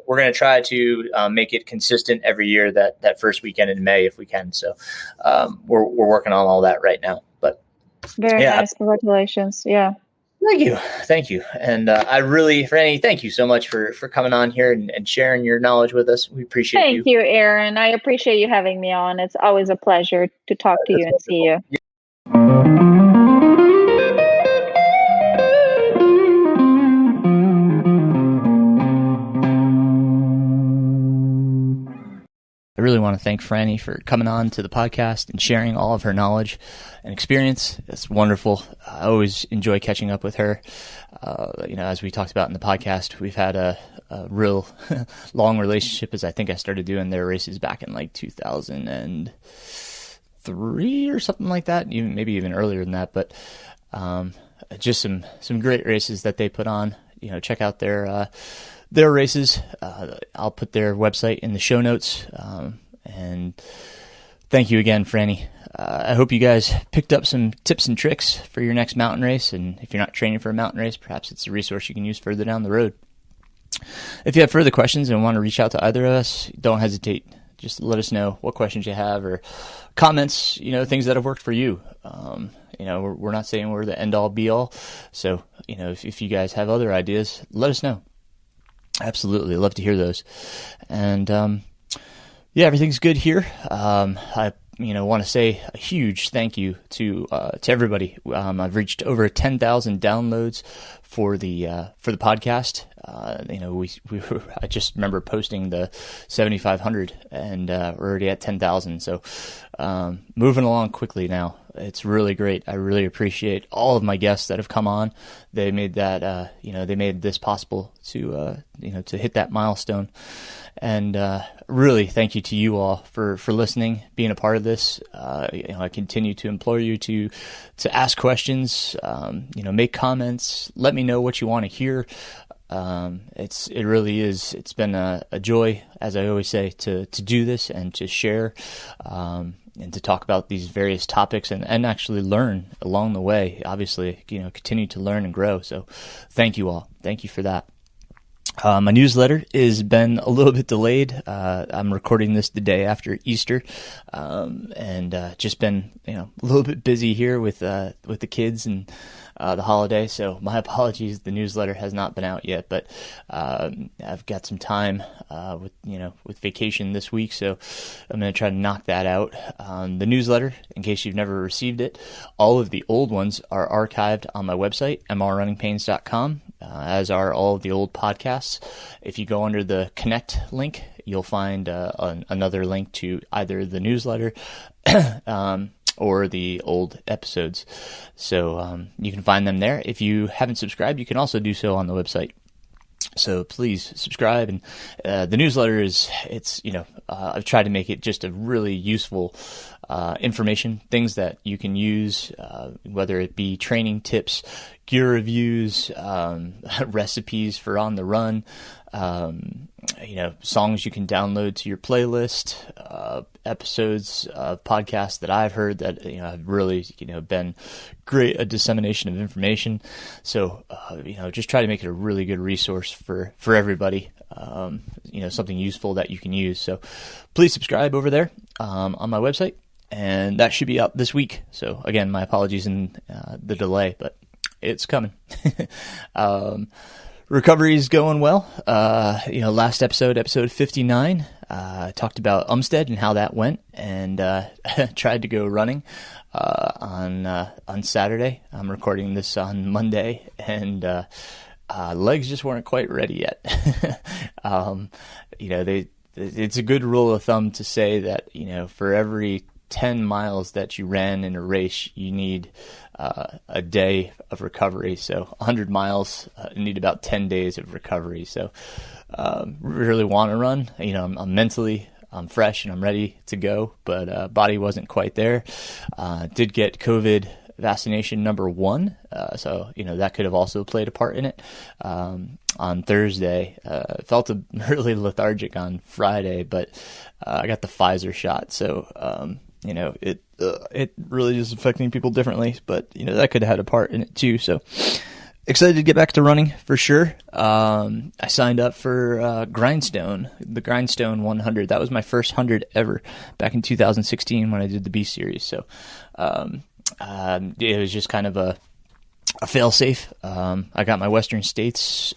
Speaker 1: we're going to try to make it consistent every year that first weekend in May if we can. So we're working on all that right now. But
Speaker 2: very nice. Congratulations. Yeah.
Speaker 1: Thank you. And Franny, thank you so much for coming on here and sharing your knowledge with us. We appreciate you.
Speaker 2: Thank you, Aaron. I appreciate you having me on. It's always a pleasure to talk to you and see you.
Speaker 1: I really want to thank Franny for coming on to the podcast and sharing all of her knowledge and experience. It's wonderful. I always enjoy catching up with her. As we talked about in the podcast, we've had a real long relationship, as I think I started doing their races back in 2003 or something like that, maybe even earlier than that. But just some great races that they put on. Check out their races. I'll put their website in the show notes. And thank you again, Franny. I hope you guys picked up some tips and tricks for your next mountain race. And if you're not training for a mountain race, perhaps it's a resource you can use further down the road. If you have further questions and want to reach out to either of us, don't hesitate. Just let us know what questions you have or comments, things that have worked for you. We're not saying we're the end all be all. So, if you guys have other ideas, let us know. Absolutely. Love to hear those. And, everything's good here. I want to say a huge thank you to everybody. I've reached over 10,000 downloads for the podcast. I just remember posting the 7,500 and we're already at 10,000. So, moving along quickly now. It's really great. I really appreciate all of my guests that have come on. They made that, they made this possible to hit that milestone. And really, thank you to you all for listening, being a part of this. I continue to implore you to ask questions, make comments, let me know what you want to hear. It really is. It's been a joy, as I always say, to do this and to share, and to talk about these various topics and actually learn along the way. Obviously, continue to learn and grow. So thank you all. Thank you for that. My newsletter has been a little bit delayed. I'm recording this the day after Easter, and just been a little bit busy here with the kids and the holiday. So my apologies. The newsletter has not been out yet, but I've got some time with vacation this week, so I'm going to try to knock that out. The newsletter, in case you've never received it, all of the old ones are archived on my website, mrrunningpains.com. As are all of the old podcasts. If you go under the Connect link, you'll find another link to either the newsletter or the old episodes. So you can find them there. If you haven't subscribed, you can also do so on the website. So please subscribe. And the newsletter I've tried to make it just a really useful information, things that you can use, whether it be training tips, gear reviews, recipes for on the run, songs you can download to your playlist, episodes of podcasts that I've heard that have really been great, a dissemination of information. So just try to make it a really good resource for everybody. Something useful that you can use. So please subscribe over there on my website, and that should be up this week. So again, my apologies in the delay, but it's coming. Recovery is going well. Last episode 59, talked about Umstead and how that went, and tried to go running on Saturday. I'm recording this on Monday, and legs just weren't quite ready yet. It's a good rule of thumb to say that for every 10 miles that you ran in a race, you need a day of recovery. So 100 miles, you need about 10 days of recovery. So really want to run. I'm mentally, I'm fresh and I'm ready to go, but body wasn't quite there. Did get COVID vaccination number 1, so that could have also played a part in it. On Thursday, felt really lethargic on Friday, but I got the Pfizer shot, so it really is affecting people differently, but that could have had a part in it too. So excited to get back to running for sure. I signed up for Grindstone, the Grindstone 100. That was my first 100 ever back in 2016 when I did the B series. So it was just kind of a fail-safe. I got my Western States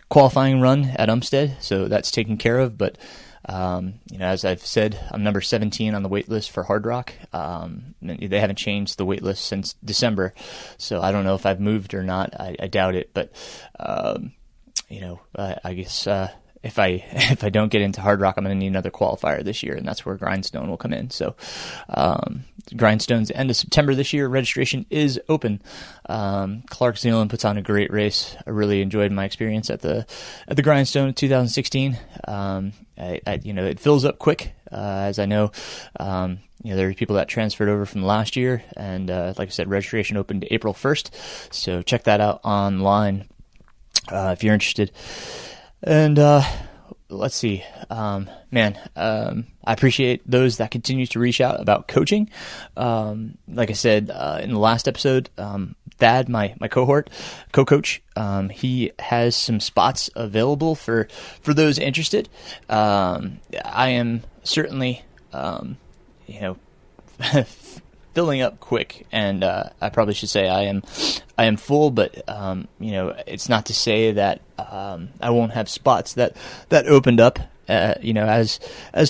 Speaker 1: qualifying run at Umstead, so that's taken care of. But as I've said, I'm number 17 on the wait list for Hard Rock. They haven't changed the wait list since December, so I don't know if I've moved or not. I doubt it, but I guess if I don't get into Hard Rock, I'm going to need another qualifier this year, and that's where Grindstone will come in. So Grindstone's end of September this year. Registration is open. Clark Zealand puts on a great race. I really enjoyed my experience at the Grindstone in 2016. It fills up quick, as I know. There are people that transferred over from last year, and like I said, registration opened April 1st. So check that out online if you're interested. And let's see, I appreciate those that continue to reach out about coaching. Like I said in the last episode, Thad, my co-coach, he has some spots available for those interested. I am certainly, filling up quick, and I probably should say I am full, but it's not to say that I won't have spots that opened up as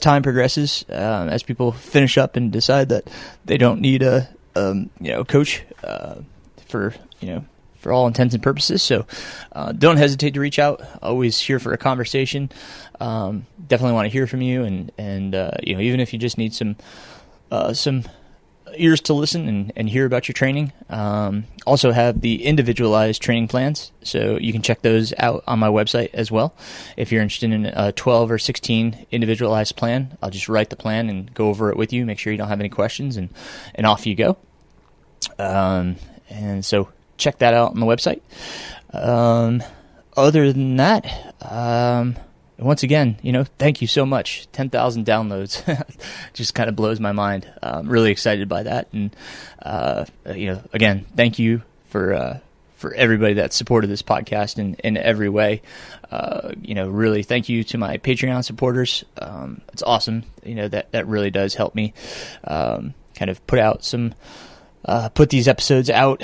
Speaker 1: time progresses, as people finish up and decide that they don't need a coach for all intents and purposes. So don't hesitate to reach out. Always here for a conversation. Definitely want to hear from you, and even if you just need some ears to listen and hear about your training. Also have the individualized training plans, so you can check those out on my website as well. If you're interested in a 12 or 16 individualized plan, I'll just write the plan and go over it with you, make sure you don't have any questions, and off you go. And so check that out on the website. Other than that, once again, thank you so much. 10,000 downloads just kind of blows my mind. I'm really excited by that. And, again, thank you for for everybody that supported this podcast in every way. Really thank you to my Patreon supporters. It's awesome. That really does help me kind of put these episodes out.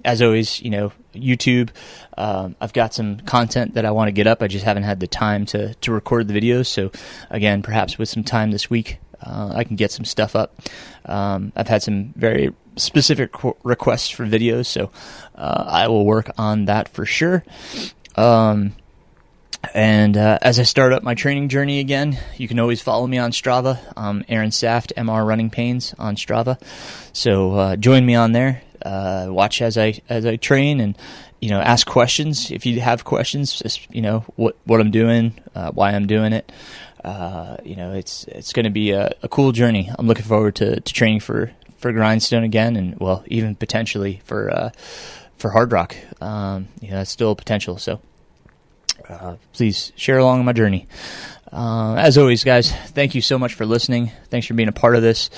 Speaker 1: As always, YouTube, I've got some content that I want to get up. I just haven't had the time to record the videos. So again, perhaps with some time this week, I can get some stuff up. I've had some very specific requests for videos, so I will work on that for sure. As I start up my training journey again, you can always follow me on Strava. Aaron Saft, MR Runningpains on Strava. So join me on there. Watch as I train, and ask questions if you have questions. Just what I'm doing, why I'm doing it. It's going to be a cool journey. I'm looking forward to training for Grindstone again, and even potentially for Hard Rock. That's still a potential. So please share along on my journey. As always, guys, thank you so much for listening. Thanks for being a part of this.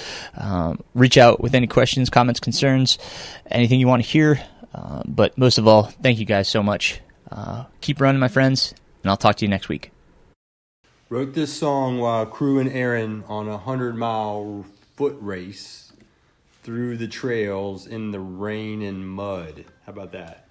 Speaker 1: Reach out with any questions, comments, concerns, anything you want to hear. But most of all, thank you guys so much. Keep running, my friends, and I'll talk to you next week.
Speaker 3: Wrote this song while crewing Aaron on a 100-mile foot race through the trails in the rain and mud. How about that?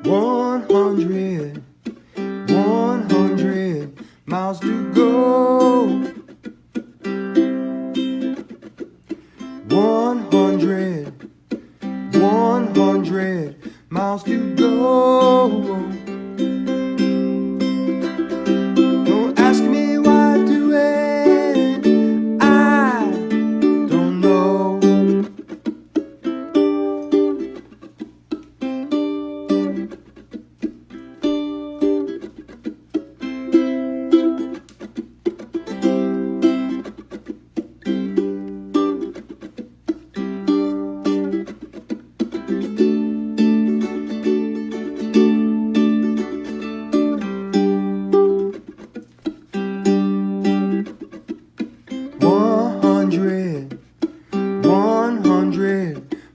Speaker 3: 100 miles to go. 100 miles to go. Don't ask me why I do it, I don't know.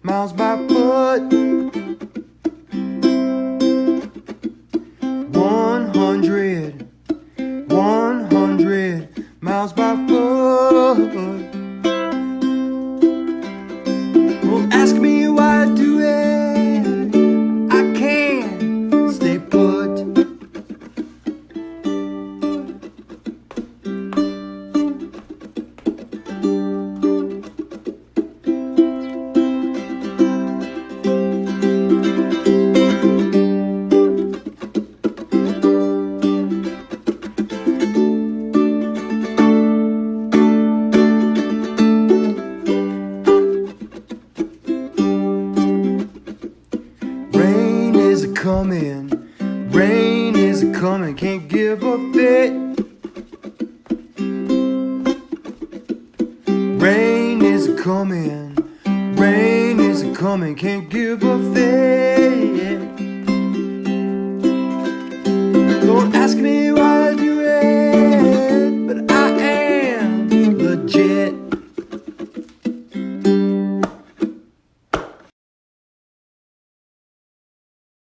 Speaker 3: Miles by foot. 100 miles by foot. Don't ask me why I do it, I can't stay put. Rain is a coming, can't give a fit. Rain is a coming, can't give a fit.